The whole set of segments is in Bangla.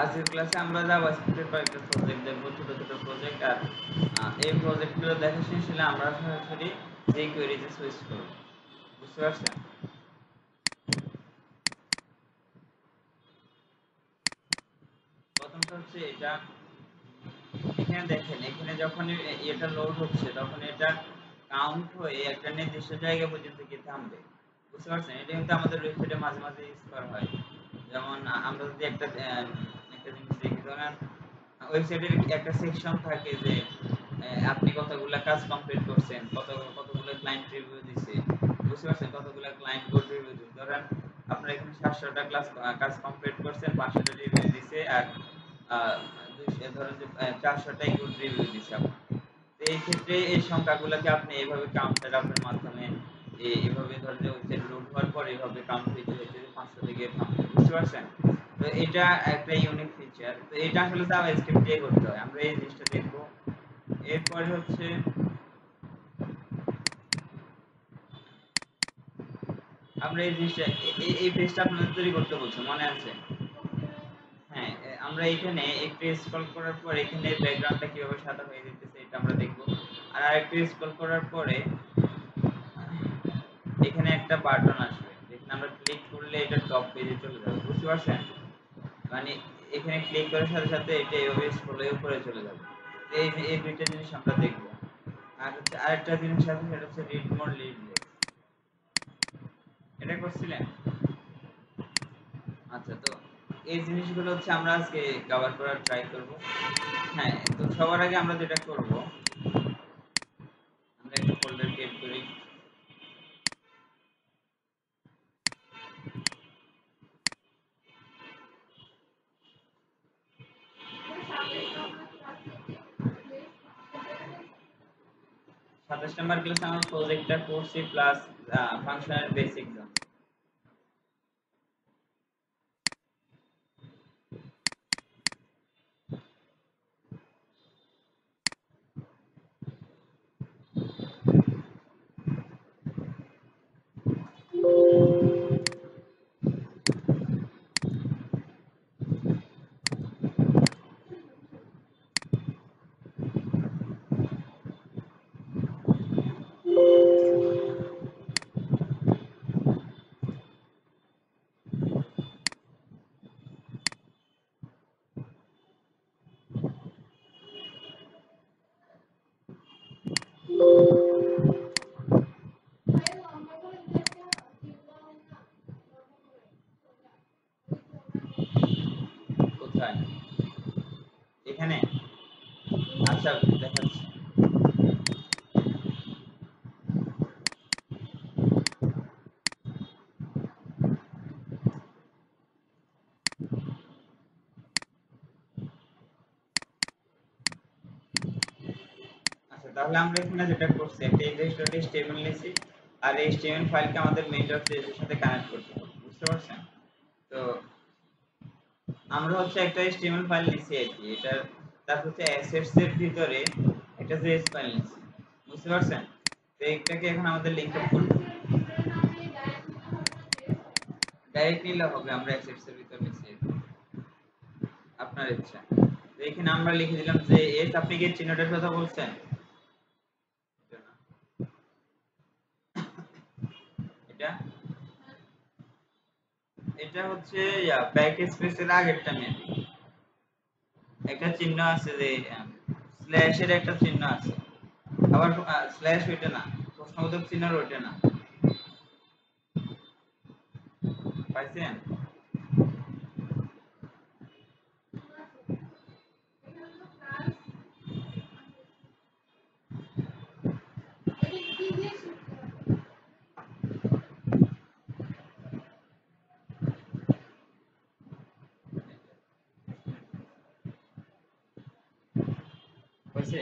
আজকের ক্লাসে আমরা জাভাস্ক্রিপ্টের কয়েকটা প্রজেক্ট দেখবো, ছোট ছোট প্রজেক্ট। আর এই প্রজেক্টগুলো দেখা শেষ হলে আমরা সরাসরি jQuery-তে সুইচ করব। বুঝতে পারছেন? প্রথমটা হচ্ছে এটা, এখানে দেখেন, এখানে যখন এটা লোড হচ্ছে তখন এটা কাউন্ট হয়ে একটা নির্দিষ্ট জায়গা পর্যন্ত গিয়ে থামবে। বুঝতে পারছেন? এটা কিন্তু আমাদের ওয়েবসাইটে মাঝে মাঝে ইউজ করা হয়। যেমন আমরা যদি একটা জিনিস দেখি, ধরেন ওয়েবসাইটের একটা সেকশন থাকে যে আপনি কতগুলা কাজ কমপ্লিট করছেন, কতগুলো ক্লায়েন্ট রিভিউ দিছে। বুঝতে পারছেন? কতগুলো ক্লায়েন্ট গুড রিভিউ দিছে। ধরেন আপনার এখানে 700টা কাজ কমপ্লিট করছেন, 500টা রিভিউ দিছে, আর ধরেন যে 400টাই গুড রিভিউ দিছে আপনার। তো এই ক্ষেত্রে এই সংখ্যাগুলোকে আপনি এইভাবে কাউন্টার আপের মাধ্যমে এইভাবে ধরেন যে ওয়েবসাইট লোড হওয়ার পর এইভাবে কাউন্ট হইতে হইতে 500 থেকে থামবে। বুঝতে পারছেন? তো এটা একটা ইউনিক ফিচার। তো এটা আসলে জাভাস্ক্রিপ্ট দিয়ে করতে হয়। আমরা এই জিনিসটা দেখবো। এরপরে হচ্ছে আমরা এই জিনিসটা এই পেজটা আপনাদের তৈরি করতে বলছি, মনে আছে? হ্যাঁ, আমরা এখানে একটু স্ক্রল করার পর এখানে ব্যাকগ্রাউন্ডটা কিভাবে সাদা হয়ে যেতেছে এটা আমরা দেখব। আর আরেকটু স্ক্রল করার পরে এখানে একটা বাটন আসবে, যেখানে আমরা ক্লিক করলে এটা টপ পেজে চলে যাবে। বুঝতে পারছেন? মানে এখানে ক্লিক করার সাথে সাথে এটা এভাবে স্ক্রল হয়ে উপরে চলে যাবে। তো এই দুইটা জিনিস আমরা দেখব। আর হচ্ছে আরেকটা জিনিস আছে, সেটা হচ্ছে রিড মোর লিড লেস। এটা করছিলেন? আচ্ছা, তো এই জিনিসগুলো হচ্ছে আমরা আজকে কভার করার ট্রাই করব। হ্যাঁ, তো সবার আগে আমরা যেটা করব, আমরা একটা ফোল্ডার ক্রিয়েট করি। সাতাশ নম্বর ক্লাসে আমরা প্রজেক্টটা করছি প্লাস ফাংশনের বেসিক জানছি। কোথায়? এখানে? আচ্ছা, দেখাচ্ছি। আচ্ছা, তাহলে আমরা এখানে যেটা করছি, একটা index.html নিয়েছি, আর এই html ফাইলকে আমাদের main.js এর সাথে কানেক্ট করতে হবে। বুঝতে পারছেন? তো আমরা হচ্ছে একটা html ফাইল নিয়েছি আর কি, এটা তারপর হচ্ছে অ্যাসেটস এর ভিতরে একটা js ফাইল নিয়েছি। বুঝতে পারছেন? তো এইটাকে এখন আমাদের লিংক আপ করতে হবে। ডাইরেক্ট নিলে হবে, আমরা অ্যাসেটস এর ভিতর নিয়েছি, আপনার ইচ্ছা। তো এখানে আমরা লিখে দিলাম যে এস। আপনি কি চিহ্নটার কথা বলছেন? এটা এটা হচ্ছে ব্যাক স্পেসের আগেরটা মেবি একটা চিহ্ন আছে, যে স্ল্যাশের একটা চিহ্ন আছে। আবার স্ল্যাশ ওইটা না, প্রশ্নবোধক চিহ্ন ওইটা না। পাইছেন? হয়েছে?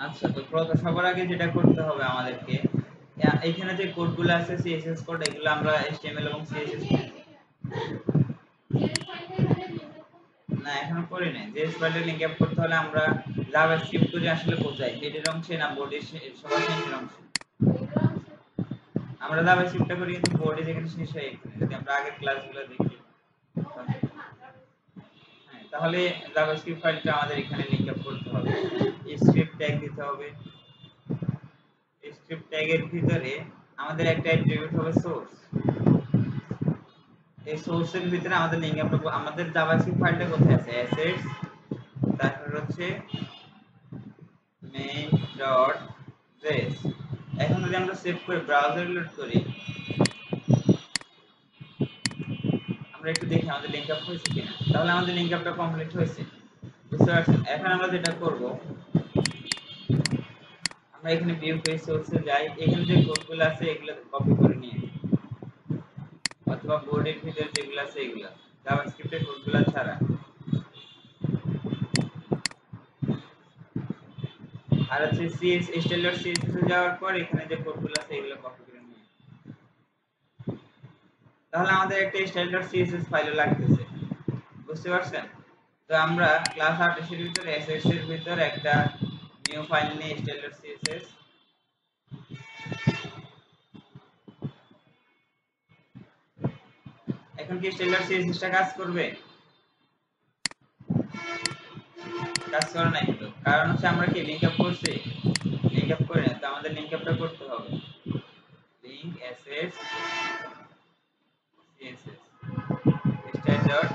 আচ্ছা, তো সবার আগে যেটা করতে হবে আমাদেরকে, এখানে যে কোডগুলো আছে সিএসএস কোড, এগুলো আমরা এইচটিএমএল এবং সিএসএস না এখনো করি নাই। জেএস ফাইলে লিংক আপ করতে হলে আমরা জাভাস্ক্রিপ্ট করি আসলে কোথায়, হেডের অংশে না বডির সবার শেষের অংশে? আমরা জাভাস্ক্রিপ্টটা করি কিন্তু বোর্ডে যেখানে শেষ হয় এখানে, যদি আমরা আগের ক্লাসগুলো দেখি তাহলে জাভাস্ক্রিপ্ট ফাইলটা আমাদের এখানে লিংক আপ করতে হবে, স্ক্রিপ্ট ট্যাগ দিতে হবে। স্ক্রিপ্ট ট্যাগের ভিতরে আমাদের একটা অ্যাট্রিবিউট হবে সোর্স। এই সোর্সের ভিতরে আমাদের লিংক আপ করব। আমাদের জাভাস্ক্রিপ্ট ফাইলটা কোথায় আছে? অ্যাসেটস, তারপর হচ্ছে main.js। এখন যদি আমরা সেভ করে ব্রাউজার লোড করি, আমরা একটু দেখি আমাদের লিংক আপ হয়েছে কিনা। তাহলে আমাদের লিংক আপটা কমপ্লিট হয়েছে, বুঝতে পারছেন? এখন আমরা যেটা করব, আমরা এখানে ভিউ পেজ সোর্সে যাই, এখানে যে কোডগুলো আছে এগুলো কপি করে নিয়ে আসি, অথবা বোর্ডের ভিতরে যেগুলো আছে এগুলো জাভাস্ক্রিপ্টের কোডগুলো ছাড়া। আর হচ্ছে সিএস স্টাইলার সিএসএস এ যাওয়ার পর এখানে যে কোডগুলো আছে এগুলো কপি করে নিয়ে আসি। তাহলে আমাদের একটা স্টাইলার সিএসএস ফাইলও লাগতেছে, বুঝতে পারছেন? তো আমরা ক্লাস 28 এর ভিতরে এসএস এর ভিতর একটা নিউ ফাইল নিয়ে স্টাইলার সিএসএস, এখন কি স্টাইলার সিএসএস টা কাজ করবে? কাজ করে না কিন্তু, কারণ হচ্ছে আমরা কি লিংক আপ করছি, লিংক আপ করে না, তো আমাদের লিংক আপটা করতে হবে। Link access CSS style dot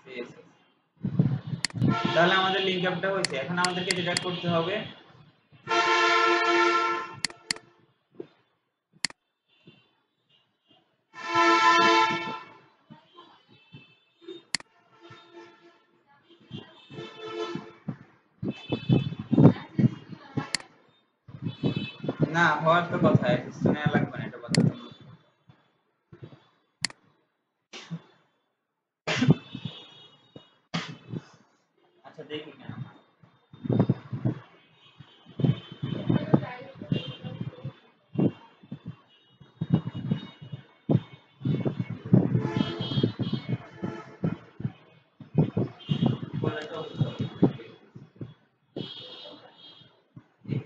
CSS, তাহলে আমাদের লিংক আপটা হয়েছে। এখন আমাদেরকে যেটা করতে হবে, না হওয়ার তো কথা, শুনে লাগবে না এটা কথা। আচ্ছা দেখি কেন বলে তো এই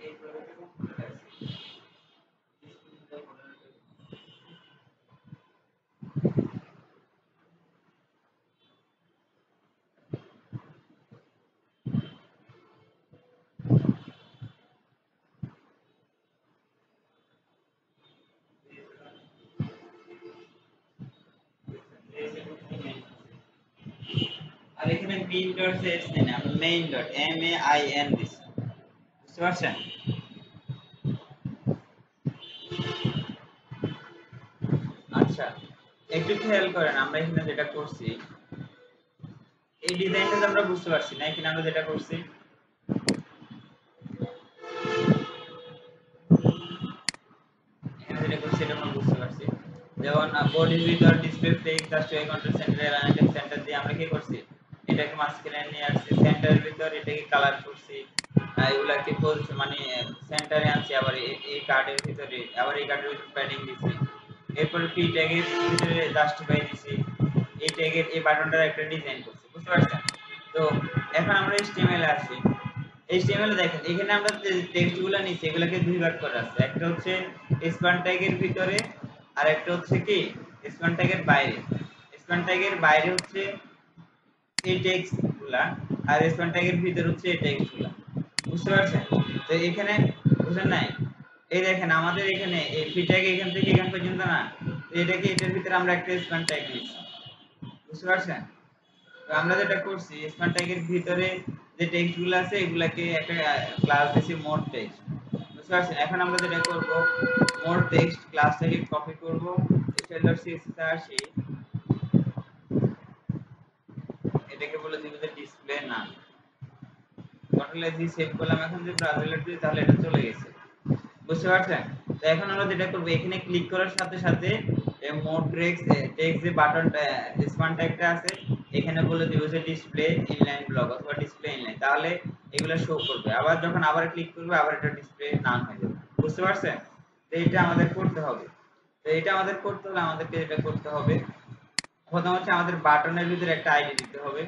আর এখানে মেইন ডট সেটস নেই, আমরা main dot M A I N দিছি, বুঝতে পারছেন? আচ্ছা একটু খেয়াল করেন, আমরা এখানে যেটা করছি এই ডিজাইনটা আমরা বুঝতে পারছি না। এখানে আমরা যেটা করছি, এখানে যেটা করছি এটা আমরা বুঝতে পারছি। যেমন বডির ভিতর ডিসপ্লে টেক্সট জাস্ট ওই কন্ট্রোল সেন্টার অ্যানালাইটিক সেন্টার দিয়ে আমরা কি করছি, এটাকে মাঝখানে নিয়ে আসছি, সেন্টারের ভিতর এটাকে কালার করছি, এগুলাকে পজিশন মানে সেন্টারে আনছি, আবার এই কার্ডের ভিতরে আবার এই কার্ডের ভিতরে প্যাডিং দিছি, এরপরে পি ট্যাগের ভিতরে জাস্টিফাই দিছি, এই ট্যাগের এই বাটনটার একটা ডিজাইন করছি, বুঝতে পারছেন? তো এখন আমরা HTML এ আসি। HTML এ দেখেন এখানে আমরা যে টেক্সটগুলো নিচ্ছি এগুলোকে দুই ভাগ করা আছে, একটা হচ্ছে স্প্যান ট্যাগের ভিতরে আর একটা হচ্ছে কি স্প্যান ট্যাগের বাইরে। স্প্যান ট্যাগের বাইরে হচ্ছে এই টেক্সটগুলা আর স্প্যান ট্যাগের ভিতরে হচ্ছে এই টেক্সটগুলা, বুঝতে পারছেন? তো এখানে বুঝেন নাই, এই দেখেন আমাদের এখানে এই পি ট্যাগ এখান থেকে এখান পর্যন্ত না, তো এটাকে এটার ভিতরে আমরা একটা স্প্যান ট্যাগ নিচ্ছি, বুঝতে পারছেন? তো আমরা যেটা করছি স্প্যান ট্যাগের ভিতরে যে টেক্সটগুলো আছে এগুলাকে একটা ক্লাস দিছি মোড টেক্সট, বুঝতে পারছেন? এখন আমরা যেটা করব, মোড টেক্সট ক্লাসটাকে কপি করব, style.css এ আসি, এটাকে বলে দিব যে ডিসপ্লে নাম, কন্ট্রোল এস দিয়ে সেভ করলাম। এখন যদি ব্রাউজারে দিই তাহলে এটা চলে গেছে, বুঝতে পারছেন? তো এখন আমরা যেটা করব, এখানে ক্লিক করার সাথে সাথে এই মোড টেক্সট যে বাটনটা স্প্যান ট্যাগটা আছে এখানে বলে দিব যে ডিসপ্লে ইনলাইন ব্লক অথবা ডিসপ্লে ইনলাইন, তাহলে এগুলো শো করবে। আবার যখন আবার ক্লিক করবে আবার এটা ডিসপ্লে নাম হয়ে যাবে, বুঝতে পারছেন? তো এটা আমাদের করতে হবে। তো এটা আমাদের করতে হলে আমাদেরকে এটা করতে হবে, প্রথম হচ্ছে আমাদের বাটনের ভিতরে একটা আইডি দিতে হবে।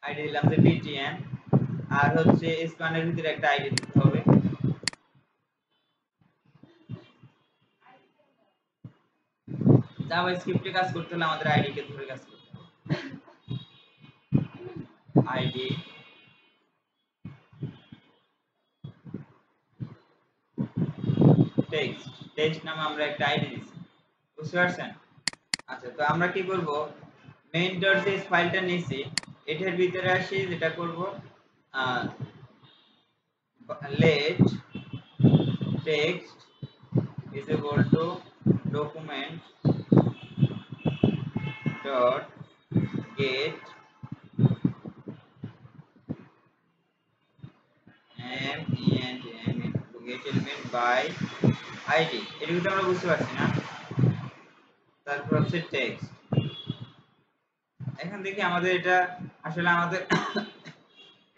আইডি দিলাম যে btn, আর হচ্ছে স্প্যানের ভিতরে একটা আইডি দিতে হবে। জাভাস্ক্রিপ্টে কাজ করতে হলে আমাদের আইডি কে ধরে কাজ করতে হবে। আইডি টেক্সট নামে আমরা একটা আইডি দিছি, বুঝতে পারছেন? আচ্ছা, তো আমরা কি করব, main.js ফাইলটা নিছি, এটার ভিতরে আসি যেটা করব, let text is equal to document dot get get element by id, এটা কিন্তু আমরা বুঝতে পারছি না। তারপর হচ্ছে টেক্সট, এখন দেখি আমাদের এটা আসলে আমাদের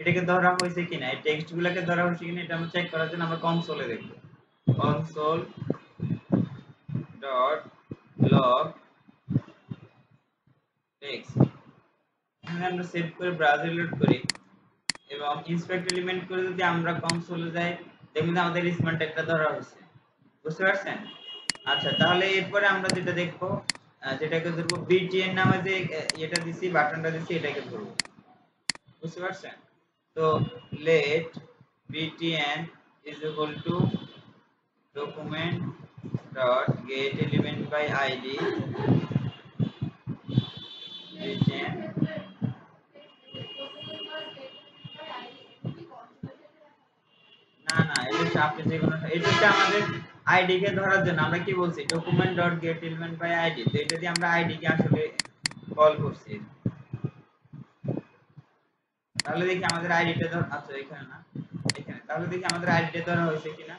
এটাকে ধরা হয়েছে কিনা, এই টেক্সট গুলোকে ধরা হয়েছে কিনা এটা আমরা চেক করার জন্য আমরা কনসোলে দেখব, console dot log text, এখানে আমরা সেভ করে ব্রাউজার লোড করি এবং ইন্সপেক্ট এলিমেন্ট করে যদি আমরা কনসোলে যাই, দেখবেন আমাদের স্মার্ট ট্যাগটা ধরা হয়েছে, বুঝতে পারছেন? আচ্ছা, তাহলে এরপরে আমরা যেটা দেখব, যেটাকে ধরবো btn নামে যে এটা দিছি, বাটনটা দিছি, এটাকে ধরবো, বুঝতে পারছেন? তো let btn is equal to document dot get element by id, btn না এটা আপনি যে কোনো, এটা হচ্ছে আমাদের আইডি কে ধরার জন্য আমরা কি বলছি, document dot get element by id, তো এটা দিয়ে আমরা আইডি কে আসলে কল করছি। তাহলে দেখি আমাদের আইডিটা ধর, আচ্ছা এখানে না, এখানে, তাহলে দেখি আমাদের আইডিটা ধরা হয়েছে কিনা।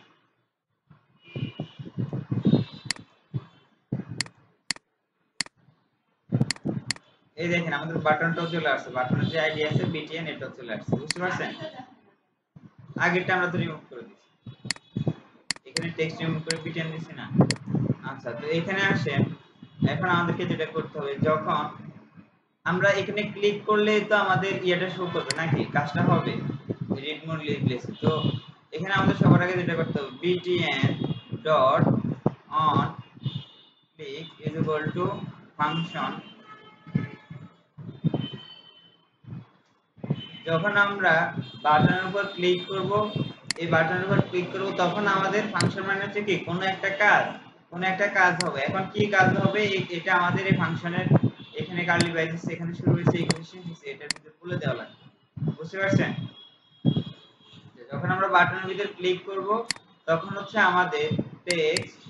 এই দেখেন আমাদের বাটনটাও চলে আসছে, বাটনের যে আইডি আছে btn, এটাও চলে আসছে, বুঝতে পারছেন? আগেরটা আমরা তো রিমুভ করে দিয়েছি, এখানে টেক্সট রিমুভ করে btn দিছি না। আচ্ছা, তো এখানে আসেন, এখন আমাদেরকে যেটা করতে হবে, যখন আমরা এখানে ক্লিক করলে তো আমাদের ইয়েটা শো করবে নাকি, কাজটা হবে রিড মোর লিস্ট। তো এখানে আমাদের সবার আগে যেটা করতে হবে, btn dot on click is equal two function, যখন আমরা বাটনের উপর ক্লিক করব, এই বাটনের উপর ক্লিক করব, তখন আমাদের ফাংশন মানে হচ্ছে কি, কোনো একটা কাজ হবে। এখন কি কাজ হবে, এটা আমাদের এই ফাংশনের এখানে কার্লি ব্র্যাকেট এখানে শুরু হয়েছে, এখানে শেষ হয়েছে, এটার ভিতরে বলে দেওয়া লাগবে, বুঝতে পারছেন? যখন আমরা বাটনের ভিতর ক্লিক করব, তখন হচ্ছে আমাদের text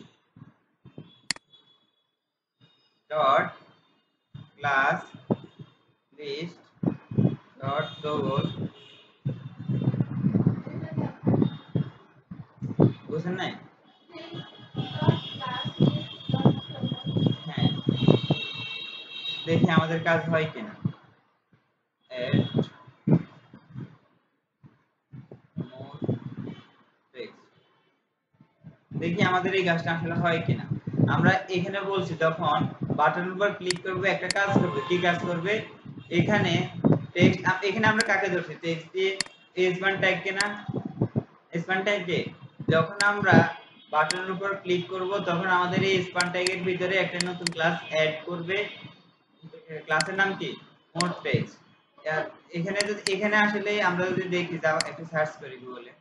dot class list dot toggle, বুঝছেন নাই? হ্যাঁ, দেখি আমাদের কাজ হয় কিনা, দেখি আমাদের এই কাজটা আসলে হয় কিনা। আমরা এখানে বলছি যখন বাটনের উপর ক্লিক করবে একটা কাজ করবে, কি কাজ করবে, এখানে টেক্সট, এখানে আমরা কাকে ধরছি, টেক্সট দিয়ে স্প্যান ট্যাগ কে না, স্প্যান ট্যাগ কে, যখন আমরা বাটনের উপর ক্লিক করব তখন আমাদের এই স্প্যান ট্যাগের ভিতরে একটা নতুন ক্লাস অ্যাড করবে, ক্লাসের নাম কি, মোড টেক্সট। এখানে আসলে আমরা যদি দেখি, জাভা একটু সার্চ করি গুগলে,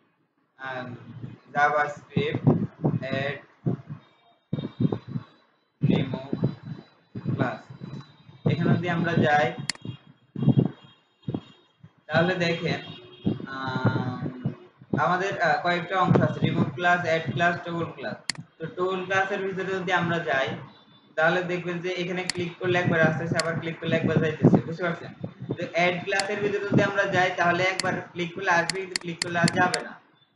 জাভাস্ক্রিপ্ট অ্যাড রিমুভ ক্লাস, এখানে যদি আমরা যাই তাহলে দেখেন আমাদের কয়েকটা অংশ আছে, remove class, add class, toggle class. তো টগল ক্লাসের ভিতরে যদি আমরা যাই তাহলে দেখবেন যে এখানে ক্লিক করলে একবার আসতেছে, আবার ক্লিক করলে একবার যাইতেছে, বুঝতে পারছেন? তো অ্যাড ক্লাসের ভিতরে যদি আমরা যাই তাহলে একবার ক্লিক করলে আসবে, কিন্তু ক্লিক করলে আর যাবে না,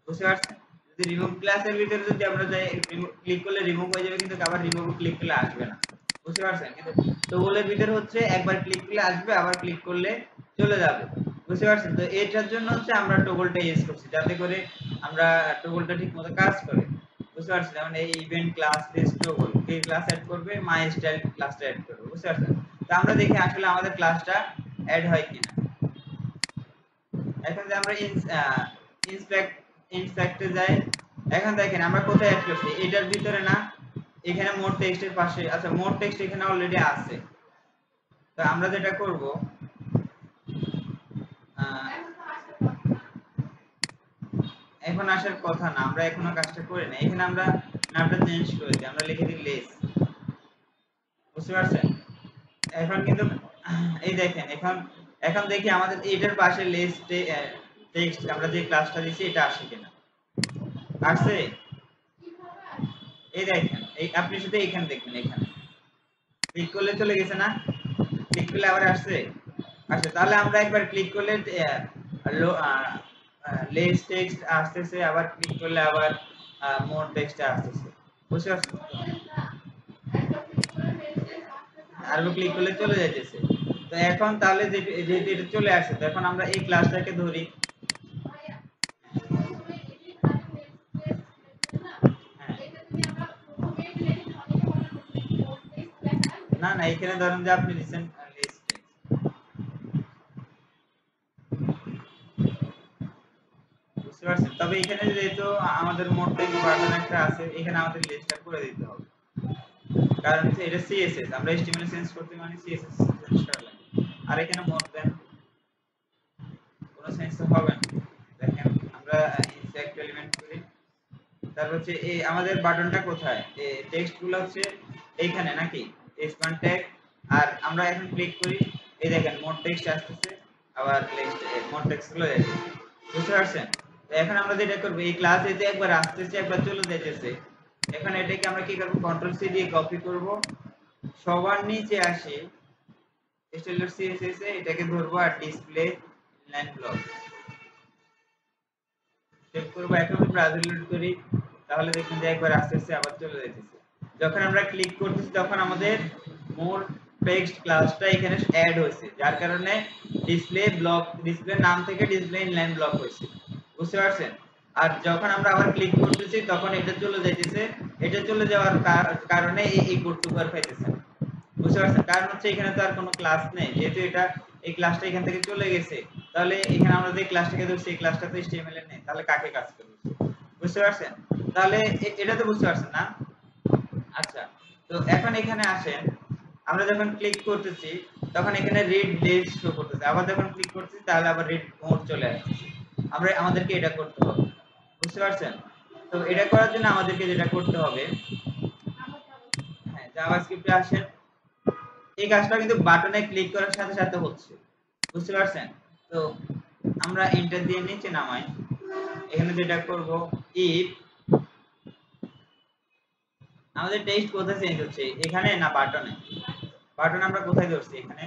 বুঝতে পারছেন? যদি রিমুভ ক্লাসের ভিতরে যদি আমরা যাই, ক্লিক করলে রিমুভ হয়ে যাবে, কিন্তু আবার রিমুভ ক্লিক করলে আসবে না, বুঝতে পারছেন? কিন্তু টগলের ভিতরে হচ্ছে একবার ক্লিক করলে আসবে, আবার ক্লিক করলে চলে যাবে, বুঝতে পারছেন? তো এটার জন্য হচ্ছে আমরা টগলটা ইউজ করছি, যাতে করে আমরা টগলটা ঠিকমতো কাজ করে, বুঝতে পারছেন? যেমন এই ইভেন্ট ক্লাস লিস্ট টগল, এই ক্লাস অ্যাড করবে, মাই স্টাইল ক্লাসটা অ্যাড করবে, বুঝতে পারছেন? তো আমরা দেখি আসলে আমাদের ক্লাসটা অ্যাড হয় কিনা। এখন যে আমরা ইন্সপেক্টে যাই, এখন দেখেন আমরা কোথায় অ্যাড করছি, এটার ভিতরে না, এখানে মোড টেক্সটের পাশে। আচ্ছা, মোড টেক্সট এখানে অলরেডি আছে। তো আমরা যেটা করব, এখন আসার কথা না, আমরা এখনো কাজটা করি না। এখানে আমরা নামটা চেঞ্জ করে দিই, আমরা লিখে দিই লেস। বুঝতে পারছেন? এখন কিন্তু এই দেখেন, এখন এখন দেখি আমাদের এটার পাশে লেস টেক্সট আমরা যে ক্লাসটা দিছি এটা আসে কিনা। আসছে? এই দেখেন, এই আপনি শুধু এখানে দেখবেন, এখানে ক্লিক করলে চলে গেছে না? ক্লিক করলে আবার আসছে। আচ্ছা, তাহলে আমরা একবার ক্লিক করলে লেস টেক্সট আসতেছে, আবার ক্লিক করলে আবার মোর টেক্সট আসতেছে। বুঝতে পারছেন? আরো ক্লিক করলে চলে যাইতেছে। তো এখন তাহলে যেহেতু এটা চলে আসছে, তো এখন আমরা এই ক্লাসটাকে ধরি। হ্যাঁ, না না, এখানে ধরেন যে আপনি রিসেন্ট লিস্ট, বুঝতে পারছেন? তবে এখানে যেহেতু আমাদের মোট টেক্সট বাটন একটা আছে, এখানে আমাদের লিস্টটা করে দিতে হবে। কারণ হচ্ছে এটা সিএসএস, আমরা HTML চেঞ্জ করতে মানে সিএসএস চেঞ্জ করা লাগে। আর এখানে মোর দেন কোনো সেন্স হবে না। দেখেন আমরা ইনসেক্ট এলিমেন্ট করি, তারপর হচ্ছে এই আমাদের বাটনটা কোথায়, এই টেক্সট গুলো হচ্ছে এইখানে নাকি এক্সপ্যান্ড ট্যাগ। আর আমরা এখন ক্লিক করি, এই দেখেন মোর টেক্সট আসতেছে, আবার মোর টেক্সট গুলো যাচ্ছে। বুঝতে পারছেন? তো এখন আমরা যেটা করব, এই ক্লাসে যে একবার আসতেছে একবার চলে যাইতেছে, এখন এটাকে আমরা কি করব, কন্ট্রোল সি দিয়ে কপি করব, সবার নিচে আসে স্টাইলার সিএসএস এ এটাকে ধরবো আর ডিসপ্লে লাইন ব্লক সেভ করব। এখন ব্রাউজার লোড করি, তাহলে দেখুন যে একবার আস্তে আস্তে আবার চলে যাইতেছে। যখন আমরা ক্লিক করতেছি তখন আমাদের মোর টেক্সট ক্লাসটা এখানে অ্যাড হয়েছে, যার কারণে ডিসপ্লে ব্লক, ডিসপ্লে নাম থেকে ডিসপ্লে ইনলাইন ব্লক হয়েছে। বুঝতে পারছেন? আর যখন আমরা আবার ক্লিক করতেছি তখন এটা চলে যাইতেছে, এটা চলে যাওয়ার কারণে এই কোডটুকু আর পাইতেছে না। বুঝতে পারছেন? কারণ হচ্ছে এখানে তো আর কোনো ক্লাস নেই, যেহেতু এটা এই ক্লাসটা এখান থেকে চলে গেছে, তাহলে এখানে আমরা যে ক্লাসটাকে ধরছি এই ক্লাসটা তো HTML এর নেই, তাহলে কাকে কাজ করবে? বুঝতে পারছেন? তাহলে এটা তো বুঝতে পারছেন না? আচ্ছা, তো এখন এখানে আসেন, আমরা যখন ক্লিক করতেছি তখন এখানে রিড লিস্ট শো করতেছে, আবার যখন ক্লিক করতেছি তাহলে আবার রিড মোড চলে আসছে। আমাদেরকে এটা করতে হবে। বুঝতে পারছেন? তো এটা করার জন্য আমাদেরকে যেটা করতে হবে, হ্যাঁ, জাভাস্ক্রিপ্টে আসেন। এই কাজটা কিন্তু বাটনে ক্লিক করার সাথে সাথে হচ্ছে। বুঝতে পারছেন? তো আমরা এন্টার দিয়ে নিচে নামাই। এখানে যেটা করব, ইফ আমাদের টেক্সট কোথায় চেঞ্জ হচ্ছে, এখানে না বাটনে? বাটন আমরা কোথায় ধরছি, এখানে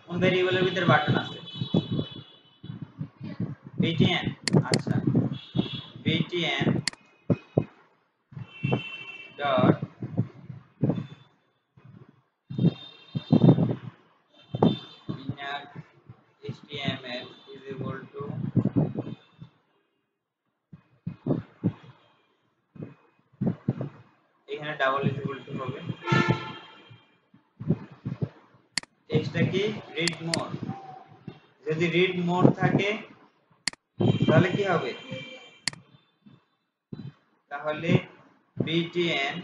কোন ভেরিয়েবলের ভিতরে বাটন আছে? btn। আচ্ছা, btn dot inner html is equal to এখানে ডাবল ইজ ইকুয়াল টু হবে টেক্সটটা কি রিড মোর। যদি রিড মোর থাকে তাহলে কি হবে, তাহলে btn,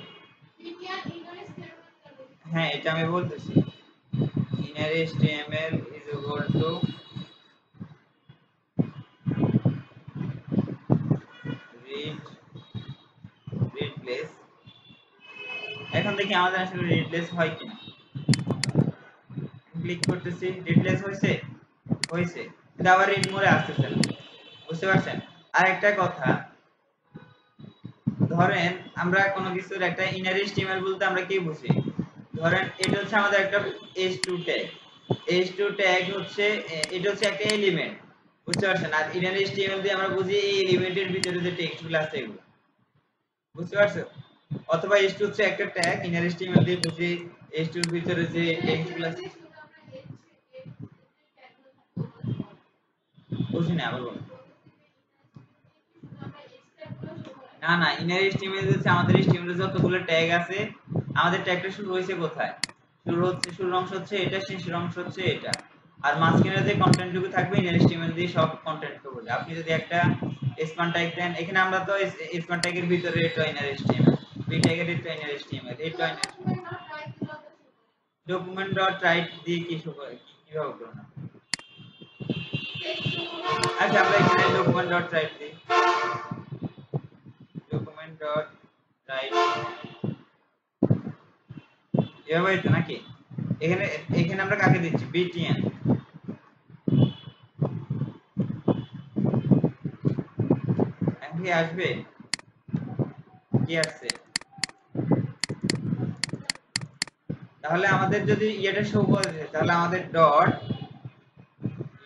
হ্যাঁ এটা আমি বলতেছি, inner html is equal to read readless। এখন দেখি আমাদের আসলে রিডলেস হয় কিনা। ক্লিক করতেছি, রিডলেস হয়েছে, হয়েছে, কিন্তু আবার রিড মোরে আসতেছে না। বুঝতে পারছেন? আর একটা কথা, ধরেন আমরা কোনো কিছুর একটা ইনার HTML বলতে আমরা কি বুঝি, ধরেন এটা হচ্ছে আমাদের একটা h2 ট্যাগ। h2 ট্যাগ হচ্ছে এটা হচ্ছে একটা এলিমেন্ট। বুঝতে পারছেন? আর ইনার HTML দিয়ে আমরা বুঝি এই এলিমেন্টের ভিতরে যে টেক্সটগুলো আছে এগুলো। বুঝতে পারছো? অথবা h2 হচ্ছে একটা ট্যাগ, ইনার HTML দিয়ে বুঝি h2 এর ভিতরে যে টেক্সটগুলো আছে। বুঝি না, আবার বলুন। না না, ইনার HTML হচ্ছে আমাদের HTML এর যতগুলো ট্যাগ আছে, আমাদের ট্যাগটা শুরু হয়েছে কোথায়, শুরুর অংশ হচ্ছে এটা, শেষের অংশ হচ্ছে এটা, আর মাঝখানে যে কন্টেন্টটুকু থাকবে ইনার HTML দিয়ে সব কন্টেন্ট কভার করবে। আপনি যদি একটা স্পান ট্যাগ দেন, এখানে আমরা তো স্পান ট্যাগের ভিতরে টয়নার HTML, বি ট্যাগের টয়নার HTML, এই টয়নার ডকুমেন্ট ডট রাইট দিয়ে কি শুরু করে, কিভাবে করব না? আচ্ছা আমরা এখানে ডকুমেন্ট ডট রাইট দিই, ডকুমেন্ট ডট রাইট এভাবেই তো নাকি? এখানে এখানে আমরা কাকে দিচ্ছি? btn। এখন কি আসবে? কি আসছে? তাহলে আমাদের যদি এটা শো করে তাহলে আমাদের ডট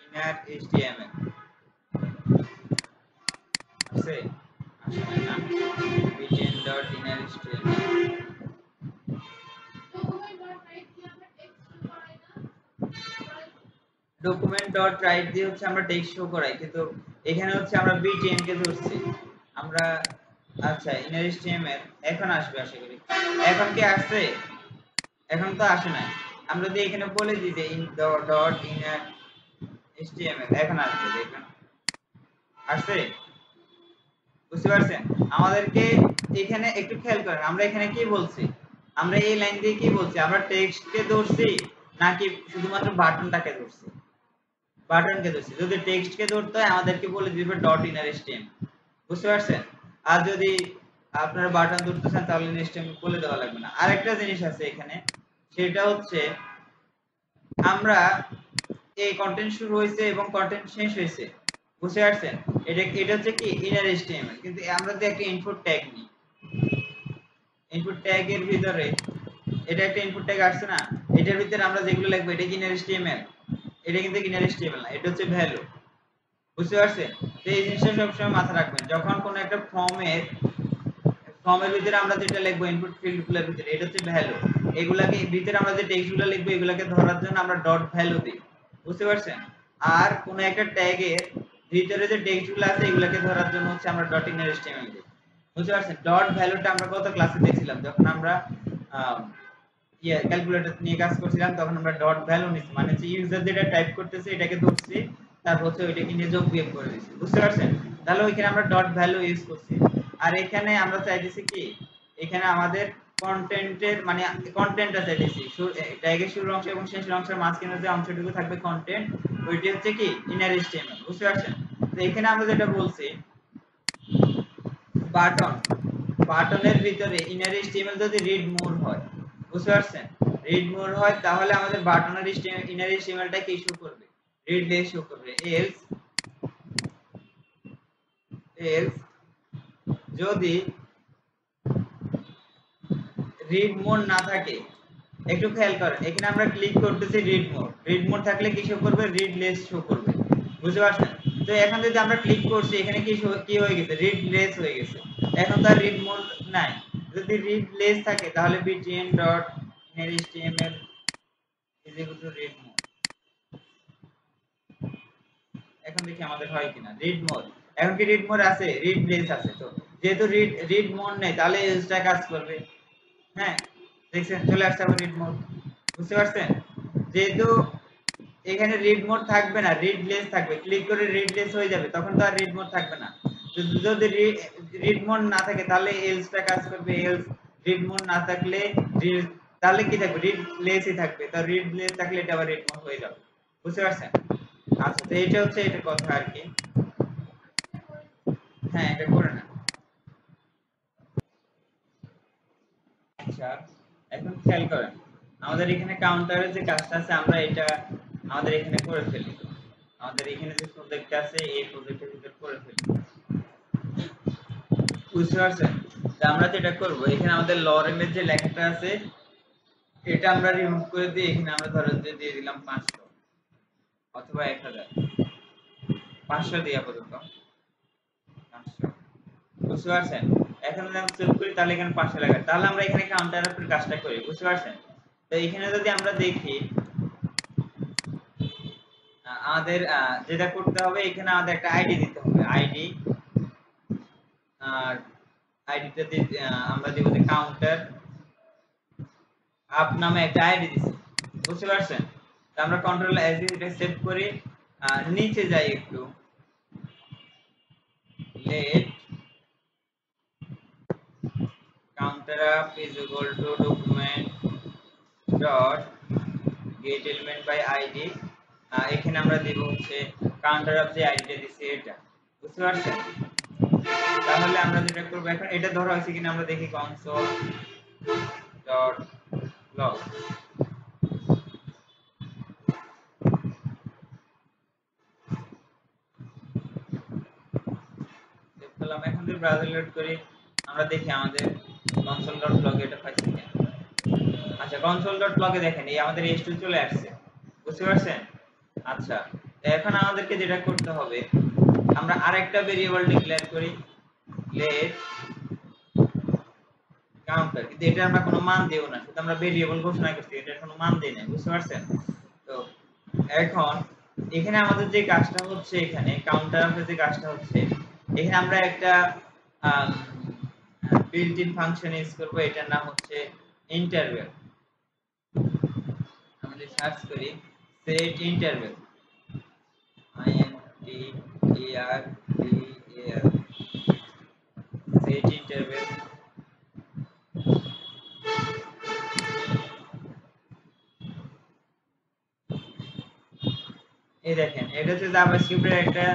ইনার html আছে, আসলে না, btn dot inner html document dot right দিয়ে হচ্ছে আমরা টেক্সট শো করাই, কিন্তু এখানে হচ্ছে আমরা btn কে ধরছি আমরা। আচ্ছা ইনার html এখন আসবে আশা করি। এখন কি আসছে? এখন তো আসে নাই। আমরা যদি এখানে বলে দিই যে ডট ইনার html, এখন আসবে, দেখুন আসছে। বুঝতে পারছেন? আমাদেরকে এখানে একটু খেয়াল করেন, আমরা এখানে কি বলছি? আমরা এই লাইন দিয়ে কি বলছি? আমরা টেক্সটকে ধরছি নাকি শুধুমাত্র বাটনটাকে ধরছি? বাটনকে ধরছি। যদি টেক্সটকে ধরতে হয় আমাদেরকে বলে দিবে ডট ইনার html। বুঝতে পারছেন? আর যদি আপনারা বাটন ধরতে চান তাহলে html বলে দেওয়া লাগবে না। আরেকটা জিনিস আছে এখানে, সেটা হচ্ছে আমরা এই কন্টেন্ট শুরু হয়েছে এবং কন্টেন্ট শেষ হয়েছে, বুঝতে পারছেন? এটা হচ্ছে কি ইনার html, কিন্তু আমরা যদি একটা ইনপুট ট্যাগ নিই, ইনপুট ট্যাগ এর ভিতরে এটা একটা ইনপুট ট্যাগ আসছে না, এটার ভিতরে আমরা যেগুলো লিখবো এটা কি ইনার html? এটা কিন্তু ইনার html না, এটা হচ্ছে ভ্যালু। বুঝতে পারছেন? তো এই জিনিসটা সবসময় মাথায় রাখবেন যখন কোন একটা ফর্মের ভিতরে আমরা যেটা লিখবো ইনপুট ফিল্ডগুলোর ভিতরে, এটা হচ্ছে ভ্যালু। এগুলাকে ভিতরে আমরা যে টেক্সটগুলো লিখবো এগুলাকে ধরার জন্য আমরা ডট ভ্যালু দিই। বুঝতে পারছেন? আর কোন একটা ট্যাগের ভিতরে যে টেক্সটগুলো আছে এগুলাকে ধরার জন্য হচ্ছে আমরা ডট ইনার html দিই। বুঝতে পারছেন? ডট ভ্যালুটা আমরা গত ক্লাসে দেখছিলাম যখন আমরা ক্যালকুলেটর নিয়ে কাজ করছিলাম, তখন আমরা ডট ভ্যালু নিছি, মানে যে ইউজার যেটা টাইপ করতেছে এটাকে ধরছি, তারপর হচ্ছে ওইটাকে নিয়ে যোগ বিয়োগ করে দিছি। বুঝতে পারছেন? তাহলে ওইখানে আমরা ডট ভ্যালু ইউজ করছি। আর এখানে আমরা চাইতেছি কি, এখানে আমাদের কন্টেন্টের মানে কন্টেন্টটা চাইতেছি, ট্যাগের শুরুর অংশ এবং শেষের অংশের মাঝখানে যে অংশটুকু থাকবে কন্টেন্ট, ওইটি হচ্ছে কি ইনার html। বুঝতে পারছেন? তো এখানে আমরা যেটা বলছি বাটন, বাটনের ভিতরে ইনার html যদি রিড মোর হয়, বুঝতে পারছেন? রিড মোর হয় তাহলে আমাদের বাটনের ইনার htmlটা কি শো করবে? রিড লেস শো করবে। এলস যদি রিড মোড না থাকে, একটু খেয়াল করেন এখানে আমরা ক্লিক করতেছি রিড মোড থাকলে কি শো করবে? রিড লেস শো করবে। বুঝতে পারছেন? তো এখন যদি আমরা ক্লিক করছি এখানে কি হয়ে গেছে? রিড লেস হয়ে গেছে। এখন তার রিড মোড নাই। যদি রিড লেস থাকে তাহলে btn dot inner html is equal to read mode. এখন দেখি আমাদের হয় কিনা রিড মোড। এখন কি রিড মোড আছে? রিড লেস আছে। তো যেহেতু রিড মোড নেই তাহলে এলসটা কাজ করবে। হ্যাঁ দেখছেন চলে আসছে আবার রিড মোড। বুঝতে পারছেন? যেহেতু এখানে রিড মোড থাকবে না, রিড লেস থাকবে, ক্লিক করে রিড লেস হয়ে যাবে, তখন তো আর রিড মোড থাকবে না। যদি রিড মোড না থাকে তাহলে এলসটা কাজ করবে। এলস রিড মোড না থাকলে তাহলে কি থাকবে? রিড লেসই থাকবে। তো রিড লেস থাকলে এটা আবার রিড মোড হয়ে যাবে। বুঝতে পারছেন? আচ্ছা তো এটা হচ্ছে এটা কথা আর কি। হ্যাঁ এটা করে না। আচ্ছা এখন খেয়াল করেন আমাদের এখানে কাউন্টারের যে কাজটা আছে আমরা এটা আমাদের এখানে করে ফেলি। আমাদের এখানে যে প্রজেক্ট আছে এই প্রজেক্টের ভিতর করে ফেলি। বুঝতে পারছেন? তো আমরা যেটা করব এখানে আমাদের লরেমের যে লেখাটা আছে এটা আমরা রিমুভ করে দিয়ে এখানে আমরা ধরেন যে দিয়ে দিলাম 500 অথবা 1000, 500 দিয়ে আপাতত 500। বুঝতে পারছেন? এখন যদি আমরা সেভ করি তাহলে এখানে 500 লেখা, তাহলে আমরা এখানে কাউন্টারের উপর কাজটা করি। বুঝতে পারছেন? তো এখানে যদি আমরা দেখি আমাদের যেটা করতে হবে এখানে আমাদের একটা আইডি দিতে হবে। আইডি আর আইডিটাতে আমরা দেব যে কাউন্টার আপ নামে একটা আইডি দিছি। বুঝতে পারছেন? তো আমরা কন্ট্রোল এস দিয়ে এটা সেভ করি, নিচে যাই একটু, let counterup is equal to document dot get element by id, এখানে আমরা দেব হচ্ছে counterup যে আইডিটা দিছি এটা, বুঝতে পারছেন? তাহলে আমরা যেটা করব এখন এটা ধরা হয়েছে কিনা আমরা দেখি console dot log, দেখলাম এখন যদি ব্রাউজার লোড করি আমরা দেখি আমাদের console.log এটা পাইছি কিনা। আচ্ছা console.log এ দেখেন এই আমাদের h2 চলে আসছে, বুঝতে পারছেন? আচ্ছা এখন আমাদেরকে যেটা করতে হবে আমরা আরেকটা ভেরিয়েবল ডিক্লেয়ার করি let কাউন্টার, কিন্তু এটা আমরা কোনো মান দেব না, শুধু আমরা ভেরিয়েবল ঘোষণা করছি, এটার কোনো মান দেই না, বুঝতে পারছেন? তো এখন এখানে আমাদের যে কাজটা হচ্ছে এখানে কাউন্টার যে কাজটা হচ্ছে এখানে আমরা একটা বিল্ট ইন ফাংশন ইউজ করব, এটার নাম হচ্ছে ইন্টারভেল। আমরা যদি সার্চ করি set interval INTERVAL set interval, এই দেখেন এটা হচ্ছে জাভাস্ক্রিপ্টের একটা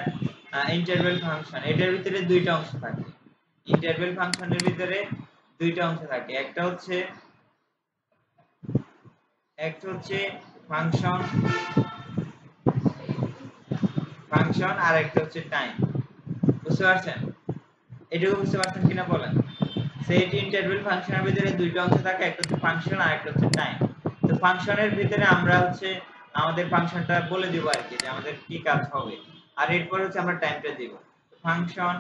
ইন্টারভেল ফাংশন, এটার ভিতরে দুইটা অংশ থাকে, ইন্টারভেল ফাংশনের ভিতরে দুইটা অংশ থাকে, একটা হচ্ছে ফাংশন আর একটা হচ্ছে টাইম, বুঝতে পারছেন? এটুকু বুঝতে পারছেন কিনা বলেন? সেট ইন্টারভেল ফাংশনের ভিতরে দুইটা অংশ থাকে, একটা হচ্ছে ফাংশন আর একটা হচ্ছে টাইম। তো ফাংশনের ভিতরে আমরা হচ্ছে আমাদের ফাংশনটা বলে দিব আর কি যে আমাদের কি কাজ হবে, আর এরপর হচ্ছে আমরা টাইমটা দিব। ফাংশন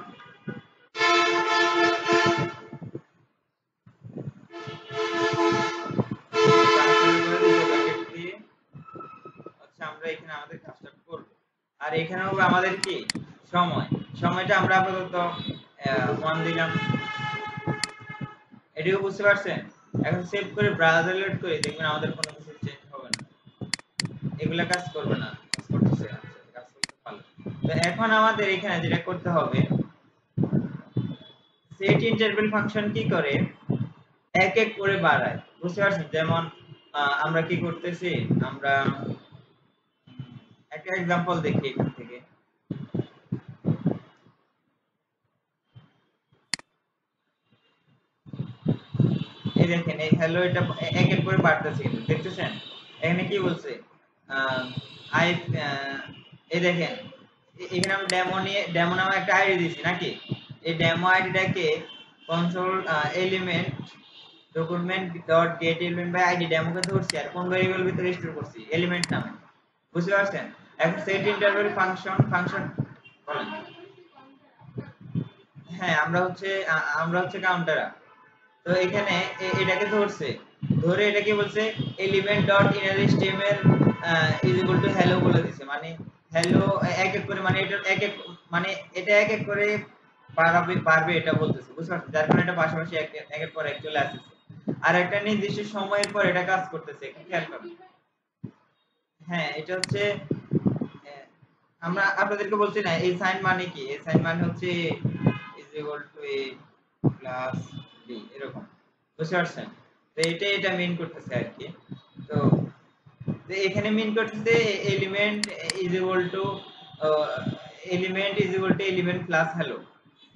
আমরা এখানে আমাদের কাজটা করব, আর এখানে হবে আমাদের কি সময়টা আমরা আপাতত 1 দিলাম, এটাও বুঝতে পারছেন? এখন সেভ করে ব্রাউজার লোড করে দেখবেন আমাদের কোনো কিছু চেঞ্জ হবে না, এগুলা কাজ করবে না, কাজ করতেছে, কাজ করতে ভালো। তো এখন আমাদের এখানে যেটা করতে হবে সেট ইন্টারভেল ফাংশন কি করে এক এক করে বাড়ায়, বুঝতে পারছেন? যেমন আমরা কি করতেছি, আমরা একটা एग्जांपल দেখি এখান থেকে। এই দেখেন এই হ্যালো এটা এক এক করে বাড়তেছে, কিন্তু দেখতেছেন এখানে কি বলছে আই এই দেখেন এখানে আমরা ডেমো নামে একটা আইডি দিয়েছি নাকি, এই ডেমো আইডিটাকে console element document dot get element by ID ডেমোকে ধরছি আর কোন ভেরিয়েবল ভিতরে স্টোর করছি এলিমেন্ট নামে, বুঝতে পারছেন? এখন সেট ইন্টারভেল ফাংশন বলেন। হ্যাঁ আমরা হচ্ছে কাউন্টার, তো এখানে এটাকে ধরছে, ধরে এটাকে বলছে এলিমেন্ট ডট ইনার স্টেমের ইজ ইকুয়াল টু হ্যালো বলে দিছে, মানে হ্যালো এক এক করে, মানে এটা এক এক মানে এটা এক এক করে পারবে এটা বলতেছে, বুঝতে পারছেন? যার কারণে এটা পাশাপাশি এক একের পর এক চলে আসছে, আর একটা নির্দিষ্ট সময়ের পর এটা কাজ করতেছে, খেয়াল করুন। হ্যাঁ এটা হচ্ছে আমরা আপনাদেরকে বলছি না এই সাইন মানে কি, এই সাইন মানে হচ্ছে is equal two a plus b এরকম, বুঝতে পারছেন? তো এটা মিন করতেছে আর কি। তো এখানে মিন করতেছে element is equal two element plus hello,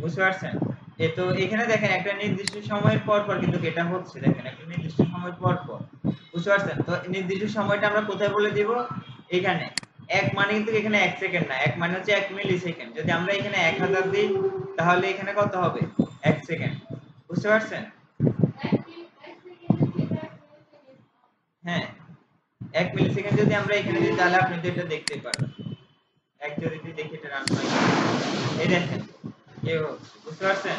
বুঝতে পারছেন? তো এখানে দেখেন একটা নির্দিষ্ট সময়ের পর পর কিন্তু এটা হচ্ছে, দেখেন একটা নির্দিষ্ট সময় পর পর, বুঝতে পারছেন? তো নির্দিষ্ট সময়টা আমরা কোথায় বলে দিব, এখানে এক মানে কিন্তু এখানে 1 সেকেন্ড না, এক মানে হচ্ছে 1 মিলি সেকেন্ড, যদি আমরা এখানে 1000 দিই তাহলে এখানে কত হবে 1 সেকেন্ড, বুঝতে পারছেন? হ্যাঁ 1 মিলি সেকেন্ড যদি আমরা এখানে দিই তাহলে আপনি তো এটা দেখতেই পারবেন, এক যদি দেখি এটা রান হয়, এই দেখেন এই হচ্ছে, বুঝতে পারছেন?